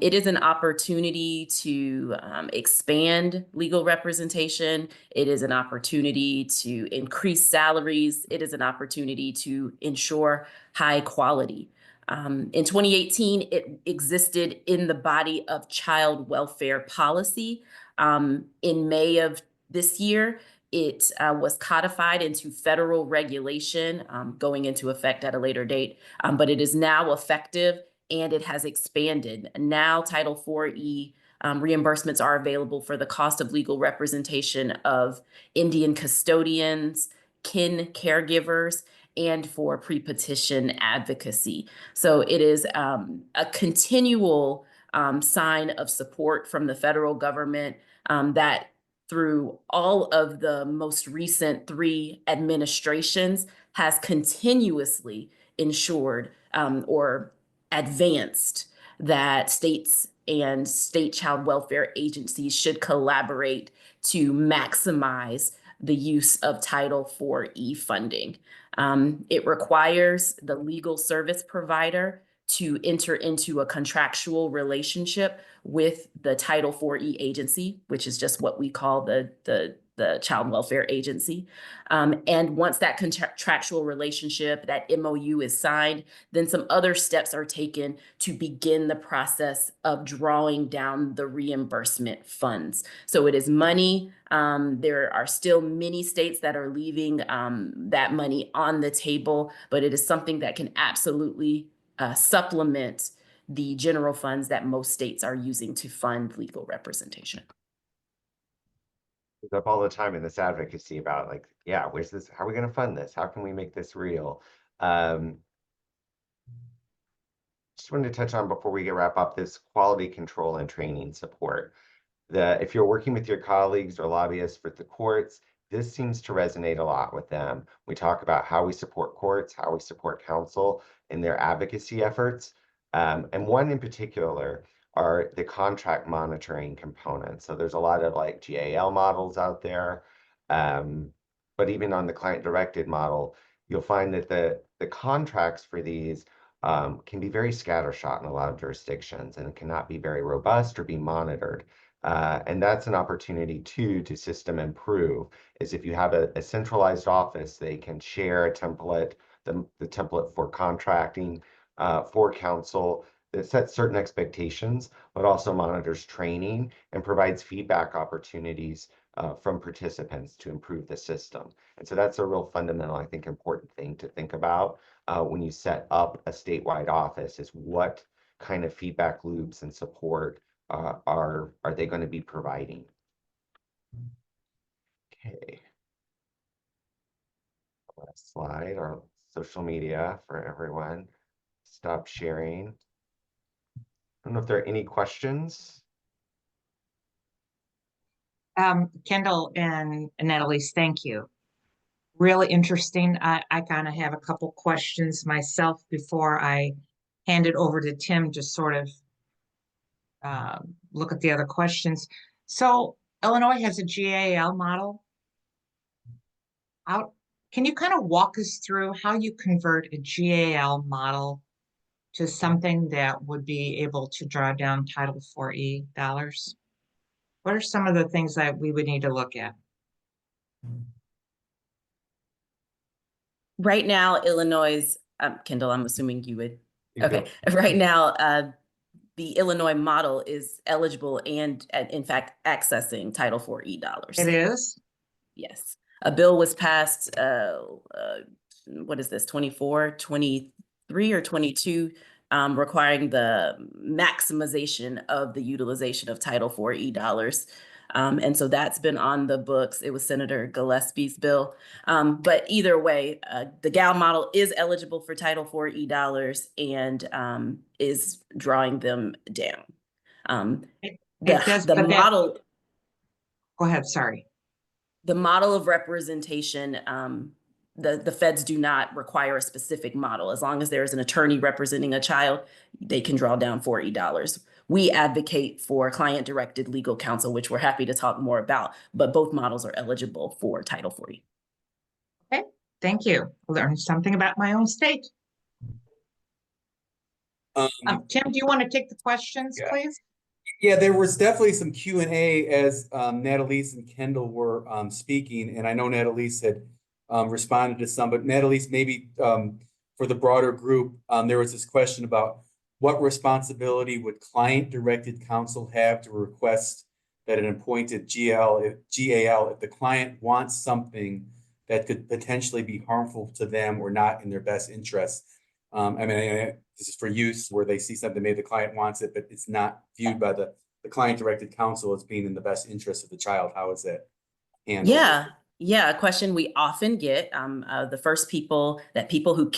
It is an opportunity to expand legal representation. It is an opportunity to increase salaries. It is an opportunity to ensure high quality. In 2018, it existed in the body of child welfare policy. In May of this year, it was codified into federal regulation, going into effect at a later date, but it is now effective and it has expanded. Now Title IV-E reimbursements are available for the cost of legal representation of Indian custodians, kin caregivers, and for pre-petition advocacy. So it is a continual sign of support from the federal government that through all of the most recent 3 administrations has continuously ensured or advanced that states and state child welfare agencies should collaborate to maximize the use of Title IV-E funding. It requires the legal service provider to enter into a contractual relationship with the Title IV-E agency, which is just what we call the child welfare agency. And once that contractual relationship, that MOU is signed, then some other steps are taken to begin the process of drawing down the reimbursement funds. So it is money. There are still many states that are leaving that money on the table, but it is something that can absolutely supplement the general funds that most states are using to fund legal representation. Up all the time in this advocacy about like, yeah, where's this? How are we going to fund this? How can we make this real? Just wanted to touch on before we wrap up this quality control and training support. If you're working with your colleagues or lobbyists for the courts, this seems to resonate a lot with them. We talk about how we support courts, how we support counsel in their advocacy efforts. And one in particular are the contract monitoring components. So there's a lot of like GAL models out there. But even on the client-directed model, you'll find that the contracts for these can be very scattershot in a lot of jurisdictions and cannot be very robust or be monitored. And that's an opportunity too to system improve, is if you have a centralized office, they can share a template, the template for contracting for counsel that sets certain expectations, but also monitors training and provides feedback opportunities from participants to improve the system. And so that's a real fundamental, I think, important thing to think about when you set up a statewide office, is what kind of feedback loops and support are they going to be providing? Okay. Last slide, our social media for everyone. Stop sharing. I don't know if there are any questions. Kendall and Natalie's, thank you. Really interesting. I kind of have a couple questions myself before I hand it over to Tim to sort of look at the other questions. So Illinois has a GAL model. out, can you kind of walk us through how you convert a GAL model to something that would be able to draw down Title IV dollars? What are some of the things that we would need to look at? Right now, Illinois, Kendall, I'm assuming you would. You Okay, go. right now, the Illinois model is eligible and in fact accessing Title IV dollars. It is? Yes. A bill was passed, what is this, 24, 23, or 22, requiring the maximization of the utilization of Title IV dollars. And so that's been on the books. It was Senator Gillespie's bill. But either way, the GAL model is eligible for Title IV dollars and is drawing them down. It does, The but that, model. go ahead, sorry. The model of representation, the feds do not require a specific model. As long as there is an attorney representing a child, they can draw down $40. We advocate for client-directed legal counsel, which we're happy to talk more about, but both models are eligible for Title IV. Okay, thank you. Learned something about my own state. Tim, do you want to take the questions, Yeah. please? Yeah, there was definitely some Q&A as Natalise and Kendall were speaking, and I know Natalise had responded to some, but Natalise, maybe for the broader group, there was this question about what responsibility would client-directed counsel have to request that an appointed GAL, if the client wants something that could potentially be harmful to them or not in their best interest. I mean, this is for use where they see something, maybe the client wants it, but it's not viewed by the client-directed counsel as being in the best interest of the child. How is that handled? Yeah, a question we often get. The first question that people who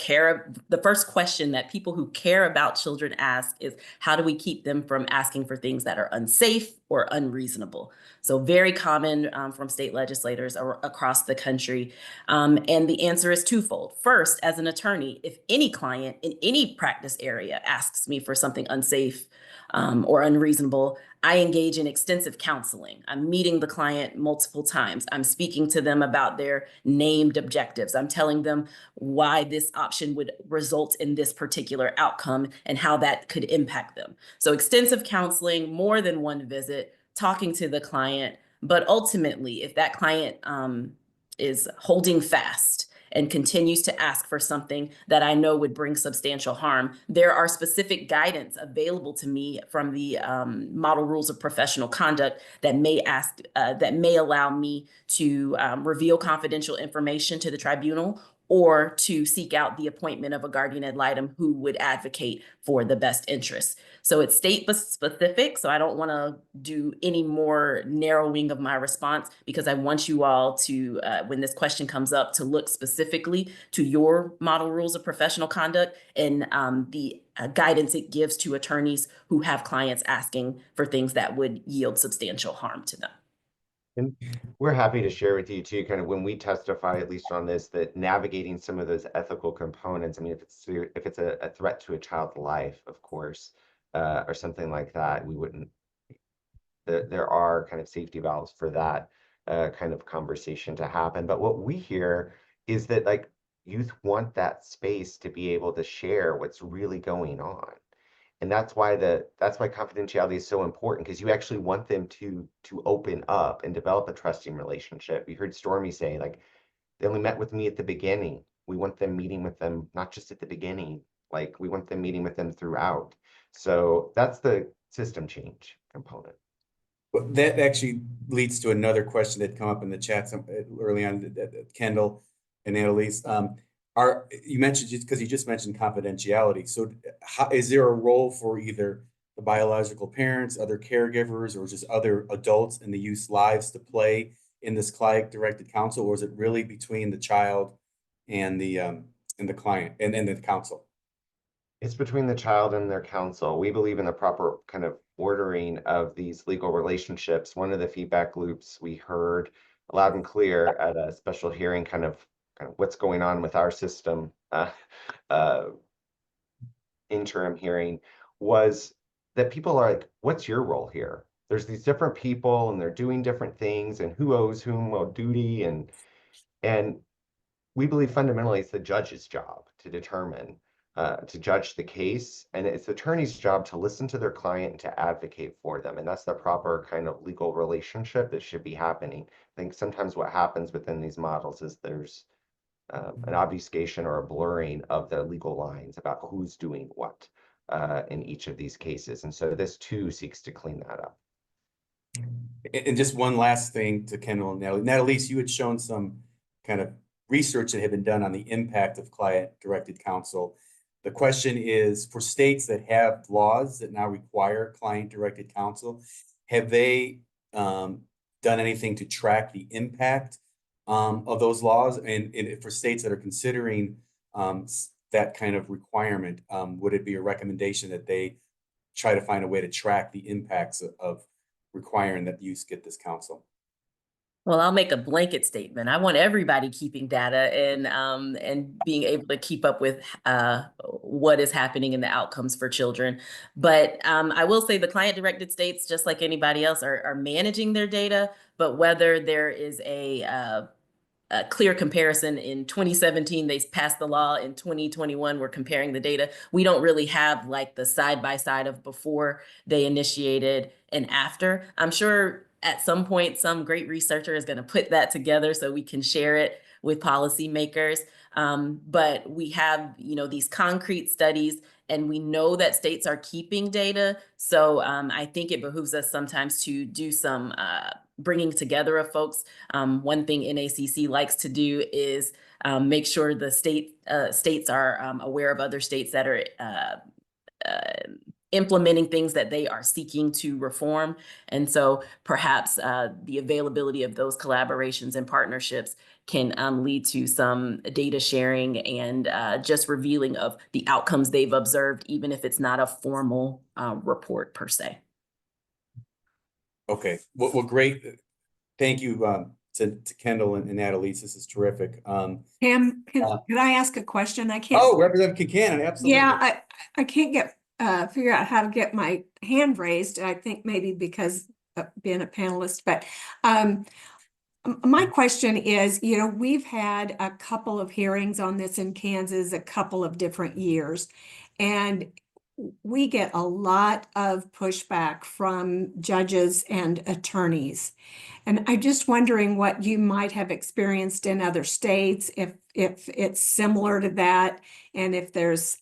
care about children ask is, how do we keep them from asking for things that are unsafe or unreasonable? So very common from state legislators across the country. And the answer is twofold. First, as an attorney, if any client in any practice area asks me for something unsafe or unreasonable, I engage in extensive counseling. I'm meeting the client multiple times. I'm speaking to them about their named objectives. I'm telling them why this option would result in this particular outcome and how that could impact them. So extensive counseling, more than one visit, talking to the client. But ultimately, if that client is holding fast and continues to ask for something that I know would bring substantial harm, there are specific guidance available to me from the model rules of professional conduct that may allow me to reveal confidential information to the tribunal or to seek out the appointment of a guardian ad litem who would advocate for the best interests. So it's state specific, so I don't want to do any more narrowing of my response because I want you all to, when this question comes up, to look specifically to your model rules of professional conduct and the guidance it gives to attorneys who have clients asking for things that would yield substantial harm to them. And we're happy to share with you too, kind of when we testify, at least on this, that navigating some of those ethical components. I mean, if it's a threat to a child's life, of course, or something like that, we wouldn't. There are kind of safety valves for that kind of conversation to happen. But what we hear is that like youth want that space to be able to share what's really going on. And that's why confidentiality is so important, because you actually want them to open up and develop a trusting relationship. We heard Stormy say, like, they only met with me at the beginning. We want them meeting with them not just at the beginning, like we want them meeting with them throughout. So that's the system change component. But that actually leads to another question that come up in the chat early on, Kendall and Annalise. You mentioned, because you just mentioned confidentiality. So is there a role for either the biological parents, other caregivers, or just other adults in the youth's lives to play in this client-directed counsel, or is it really between the child and the client and the counsel? It's between the child and their counsel. We believe in the proper kind of ordering of these legal relationships. One of the feedback loops we heard loud and clear at a special hearing, kind of what's going on with our system interim hearing, was that people are like, what's your role here? There's these different people and they're doing different things, and who owes whom what duty, and we believe fundamentally it's the judge's job to determine, to judge the case, and it's the attorney's job to listen to their client and to advocate for them. And that's the proper kind of legal relationship that should be happening. I think sometimes what happens within these models is there's an obfuscation or a blurring of the legal lines about who's doing what in each of these cases. And so this too seeks to clean that up. And just one last thing to Kendall and Natalie. Natalie, you had shown some kind of research that had been done on the impact of client-directed counsel. The question is, for states that have laws that now require client-directed counsel, have they done anything to track the impact of those laws? And for states that are considering that kind of requirement, would it be a recommendation that they try to find a way to track the impacts of requiring that youth get this counsel? Well, I'll make a blanket statement. I want everybody keeping data and being able to keep up with what is happening in the outcomes for children. But I will say the client-directed states, just like anybody else, are managing their data. But whether there is a clear comparison in 2017, they passed the law. In 2021, we're comparing the data. We don't really have like the side by side of before they initiated and after. I'm sure at some point, some great researcher is going to put that together so we can share it with policymakers. But we have, these concrete studies, and we know that states are keeping data. So I think it behooves us sometimes to do some bringing together of folks. One thing NACC likes to do is make sure the states are aware of other states that are implementing things that they are seeking to reform. And so perhaps the availability of those collaborations and partnerships can lead to some data sharing and just revealing of the outcomes they've observed, even if it's not a formal report per se. Okay, well, great. Thank you to Kendall and Natalie. This is terrific. Pam, could I ask a question? I can't. Oh, Representative Kincannon, absolutely. Yeah, I can't figure out how to get my hand raised. I think maybe because of being a panelist, but my question is, we've had a couple of hearings on this in Kansas, a couple of different years, and we get a lot of pushback from judges and attorneys. And I'm just wondering what you might have experienced in other states, if it's similar to that, and if there's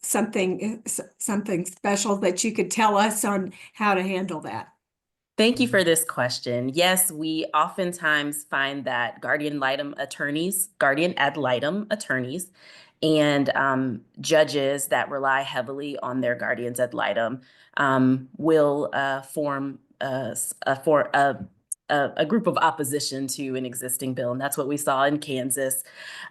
something special that you could tell us on how to handle that. Thank you for this question. Yes, we oftentimes find that guardian ad litem attorneys and judges that rely heavily on their guardians ad litem will form a group of opposition to an existing bill. And that's what we saw in Kansas.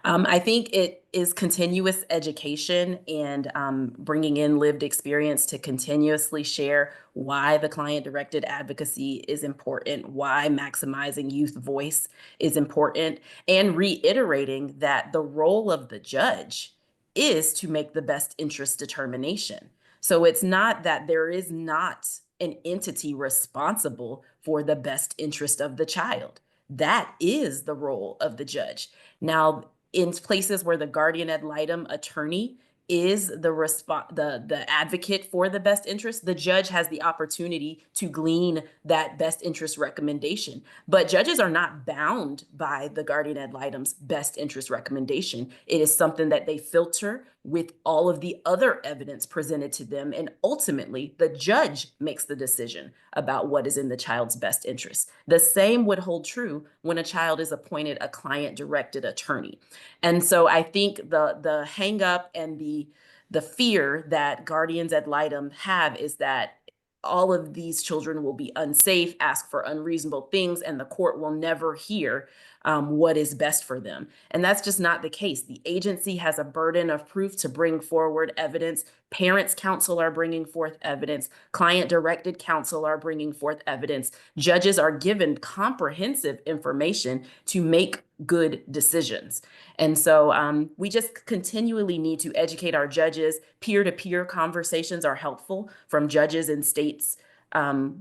I think it is continuous education and bringing in lived experience to continuously share why the client-directed advocacy is important, why maximizing youth voice is important, and reiterating that the role of the judge is to make the best interest determination. So it's not that there is not an entity responsible for the best interest of the child. That is the role of the judge. Now, in places where the guardian ad litem attorney is the advocate for the best interest, the judge has the opportunity to glean that best interest recommendation. But judges are not bound by the guardian ad litem's best interest recommendation. It is something that they filter with all of the other evidence presented to them. And ultimately, the judge makes the decision about what is in the child's best interest. The same would hold true when a child is appointed a client-directed attorney. And so I think the hang up and the fear that guardians ad litem have is that all of these children will be unsafe, ask for unreasonable things, and the court will never hear what is best for them. And that's just not the case. The agency has a burden of proof to bring forward evidence. Parents' counsel are bringing forth evidence. Client-directed counsel are bringing forth evidence. Judges are given comprehensive information to make good decisions. And so we just continually need to educate our judges. Peer-to-peer conversations are helpful from judges in states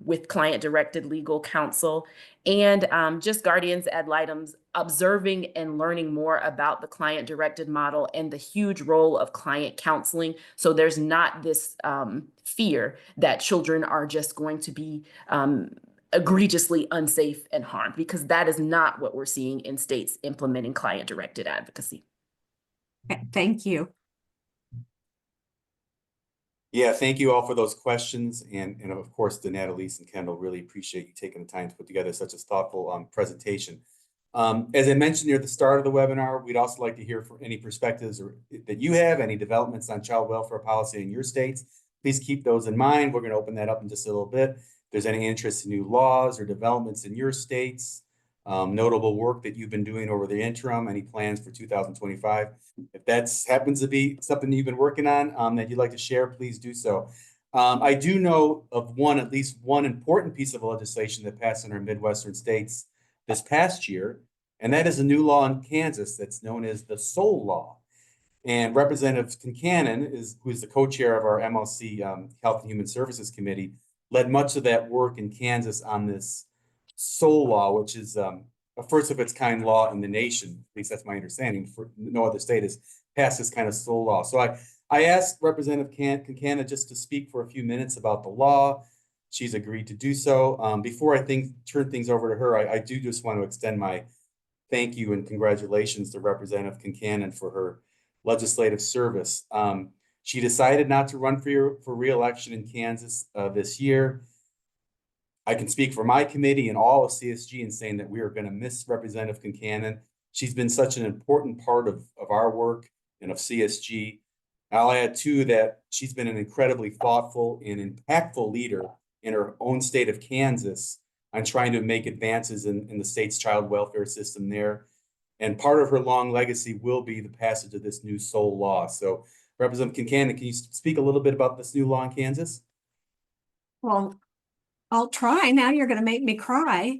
with client-directed legal counsel, and just guardians ad litems observing and learning more about the client-directed model and the huge role of client counseling. So there's not this fear that children are just going to be egregiously unsafe and harmed, because that is not what we're seeing in states implementing client-directed advocacy. Thank you. Yeah, thank you all for those questions. And of course, Donatale and Kendall, really appreciate you taking the time to put together such a thoughtful presentation. As I mentioned near the start of the webinar, we'd also like to hear from any perspectives that you have, any developments on child welfare policy in your states. Please keep those in mind. We're going to open that up in just a little bit. If there's any interest in new laws or developments in your states, notable work that you've been doing over the interim, any plans for 2025. If that happens to be something you've been working on that you'd like to share, please do so. I do know of at least one important piece of legislation that passed in our Midwestern states this past year, and that is a new law in Kansas that's known as the SOL Law. And Representative Concanon, who is the co-chair of our MLC Health and Human Services Committee, led much of that work in Kansas on this SOL Law, which is a first of its kind law in the nation. At least that's my understanding. For no other state has passed this kind of SOL law. So I asked Representative Concanon just to speak for a few minutes about the law. She's agreed to do so. Before I turn things over to her, I do just want to extend my thank you and congratulations to Representative Concanon for her legislative service. She decided not to run for re-election in Kansas this year. I can speak for my committee and all of CSG in saying that we are going to miss Representative Concanon. She's been such an important part of our work and of CSG. I'll add too that she's been an incredibly thoughtful and impactful leader in her own state of Kansas on trying to make advances in the state's child welfare system there. And part of her long legacy will be the passage of this new SOL law. So Representative Concanon, can you speak a little bit about this new law in Kansas? Well, I'll try. Now you're going to make me cry.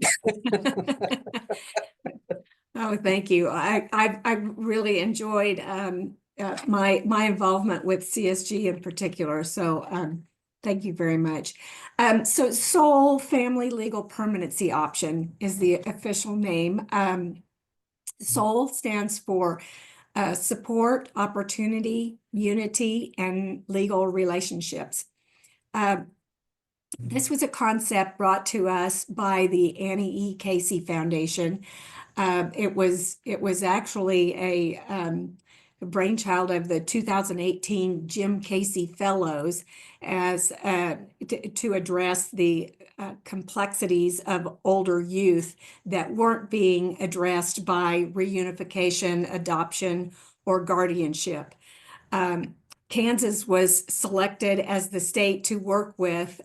Oh, thank you. I really enjoyed my involvement with CSG in particular. So thank you very much. So SOL, Family Legal Permanency Option, is the official name. SOL stands for Support, Opportunity, Unity, and Legal Relationships. This was a concept brought to us by the Annie E. Casey Foundation. It was actually a brainchild of the 2018 Jim Casey Fellows as to address the complexities of older youth that weren't being addressed by reunification, adoption, or guardianship. Kansas was selected as the state to work with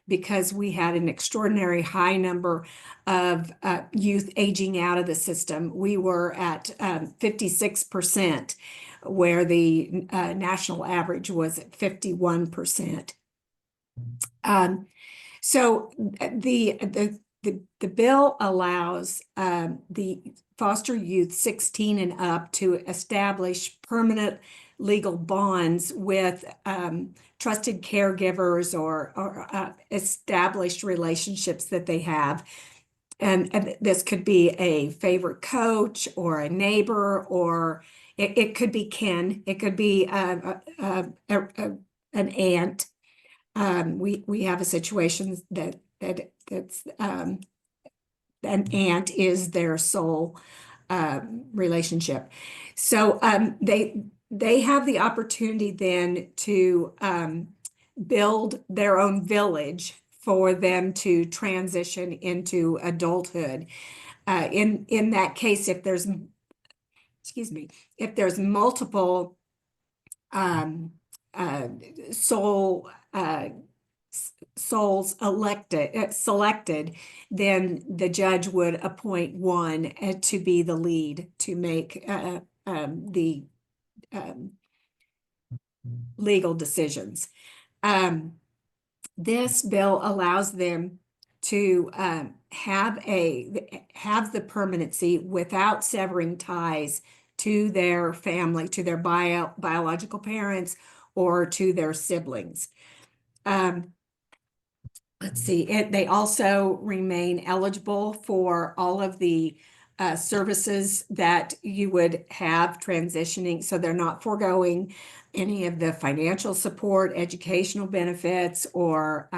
because we had an extraordinary high number of youth aging out of the system. We were at 56%, where the national average was at 51%. So the bill allows the foster youth 16 and up to establish permanent legal bonds with trusted caregivers or established relationships that they have. And this could be a favorite coach or a neighbor, or it could be kin. It could be an aunt. We have a situation that's an aunt is their sole relationship. So they have the opportunity then to build their own village for them to transition into adulthood. In that case, if there's multiple souls selected, then the judge would appoint one to be the lead to make the legal decisions. This bill allows them to have the permanency without severing ties to their family, to their biological parents, or to their siblings. let's see, they also remain eligible for all of the services that you would have transitioning. So they're not foregoing any of the financial support, educational benefits, or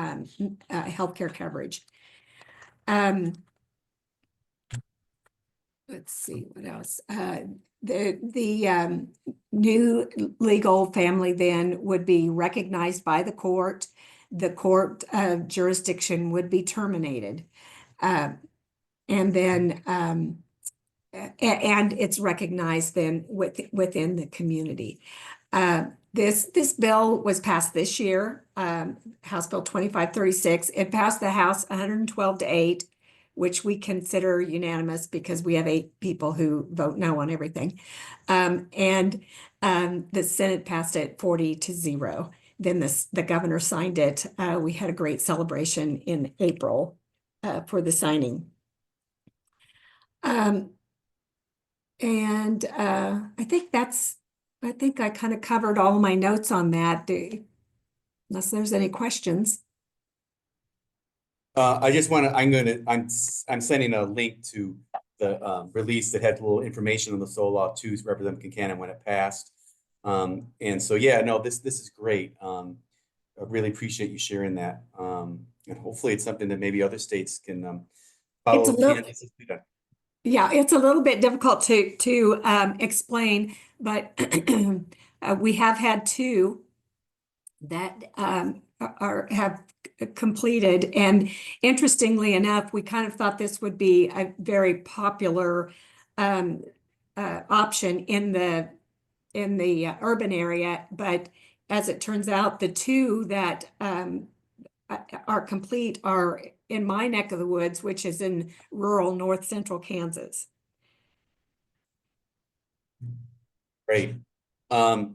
healthcare coverage. Let's see what else. The new legal family then would be recognized by the court. The court jurisdiction would be terminated. And then and it's recognized then within the community. This bill was passed this year, House Bill 2536. It passed the House 112 to 8, which we consider unanimous because we have 8 people who vote no on everything. And the Senate passed it 40-0. Then the governor signed it. We had a great celebration in April for the signing. And I think I kind of covered all my notes on that, unless there's any questions. I just want to, I'm sending a link to the release that had a little information on the SOL Law to Representative Concanon when it passed. And so, yeah, no, this is great. I really appreciate you sharing that. And hopefully it's something that maybe other states can follow. It's a little- Kansas has done. Yeah, it's a little bit difficult to explain, but we have had 2 that have completed. And interestingly enough, we kind of thought this would be a very popular option in the urban area, but as it turns out, the 2 that are complete are in my neck of the woods, which is in rural north central Kansas. Great. I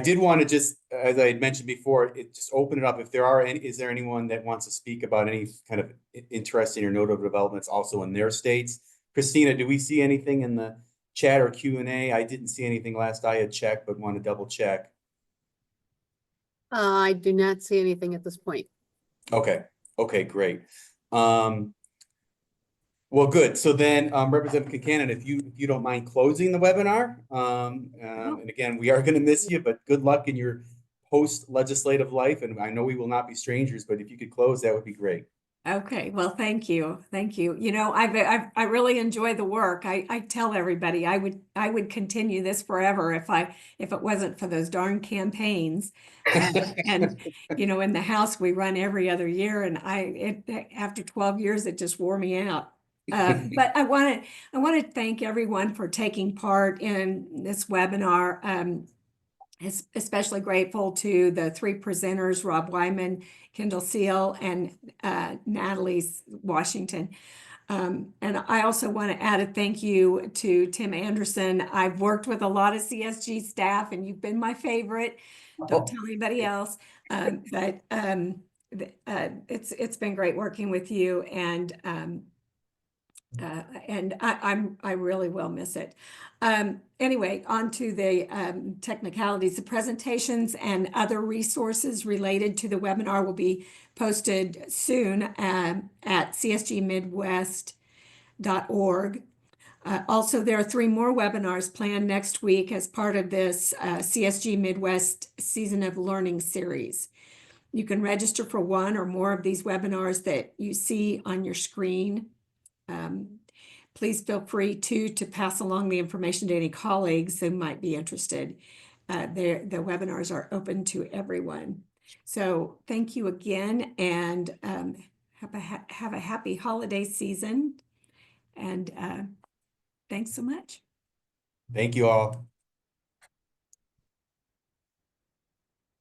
did want to just, as I had mentioned before, just open it up. If there are any, is there anyone that wants to speak about any kind of interesting or notable developments also in their states? Christina, do we see anything in the chat or Q&A? I didn't see anything last I had checked, but want to double check. I do not see anything at this point. Okay. Okay, great. Well, good. So then, Representative Concanon, if you don't mind closing the webinar. And again, we are going to miss you, but good luck in your post-legislative life. And I know we will not be strangers, but if you could close, that would be great. Okay, well, thank you. Thank you. You know, I really enjoy the work. I tell everybody I would continue this forever if it wasn't for those darn campaigns. And you know, in the House we run every other year, and after 12 years it just wore me out. But I want to thank everyone for taking part in this webinar. Especially grateful to the 3 presenters, Rob Wyman, Kendall Seal, and Natalie Washington. And I also want to add a thank you to Tim Anderson. I've worked with a lot of CSG staff, and you've been my favorite. Don't tell anybody else. But it's been great working with you, and I really will miss it. Anyway, on to the technicalities. The presentations and other resources related to the webinar will be posted soon at csgmidwest.org. Also, there are 3 more webinars planned next week as part of this CSG Midwest Season of Learning series. You can register for one or more of these webinars that you see on your screen. Please feel free to pass along the information to any colleagues who might be interested. The webinars are open to everyone. So thank you again, and have a happy holiday season. And thanks so much. Thank you all.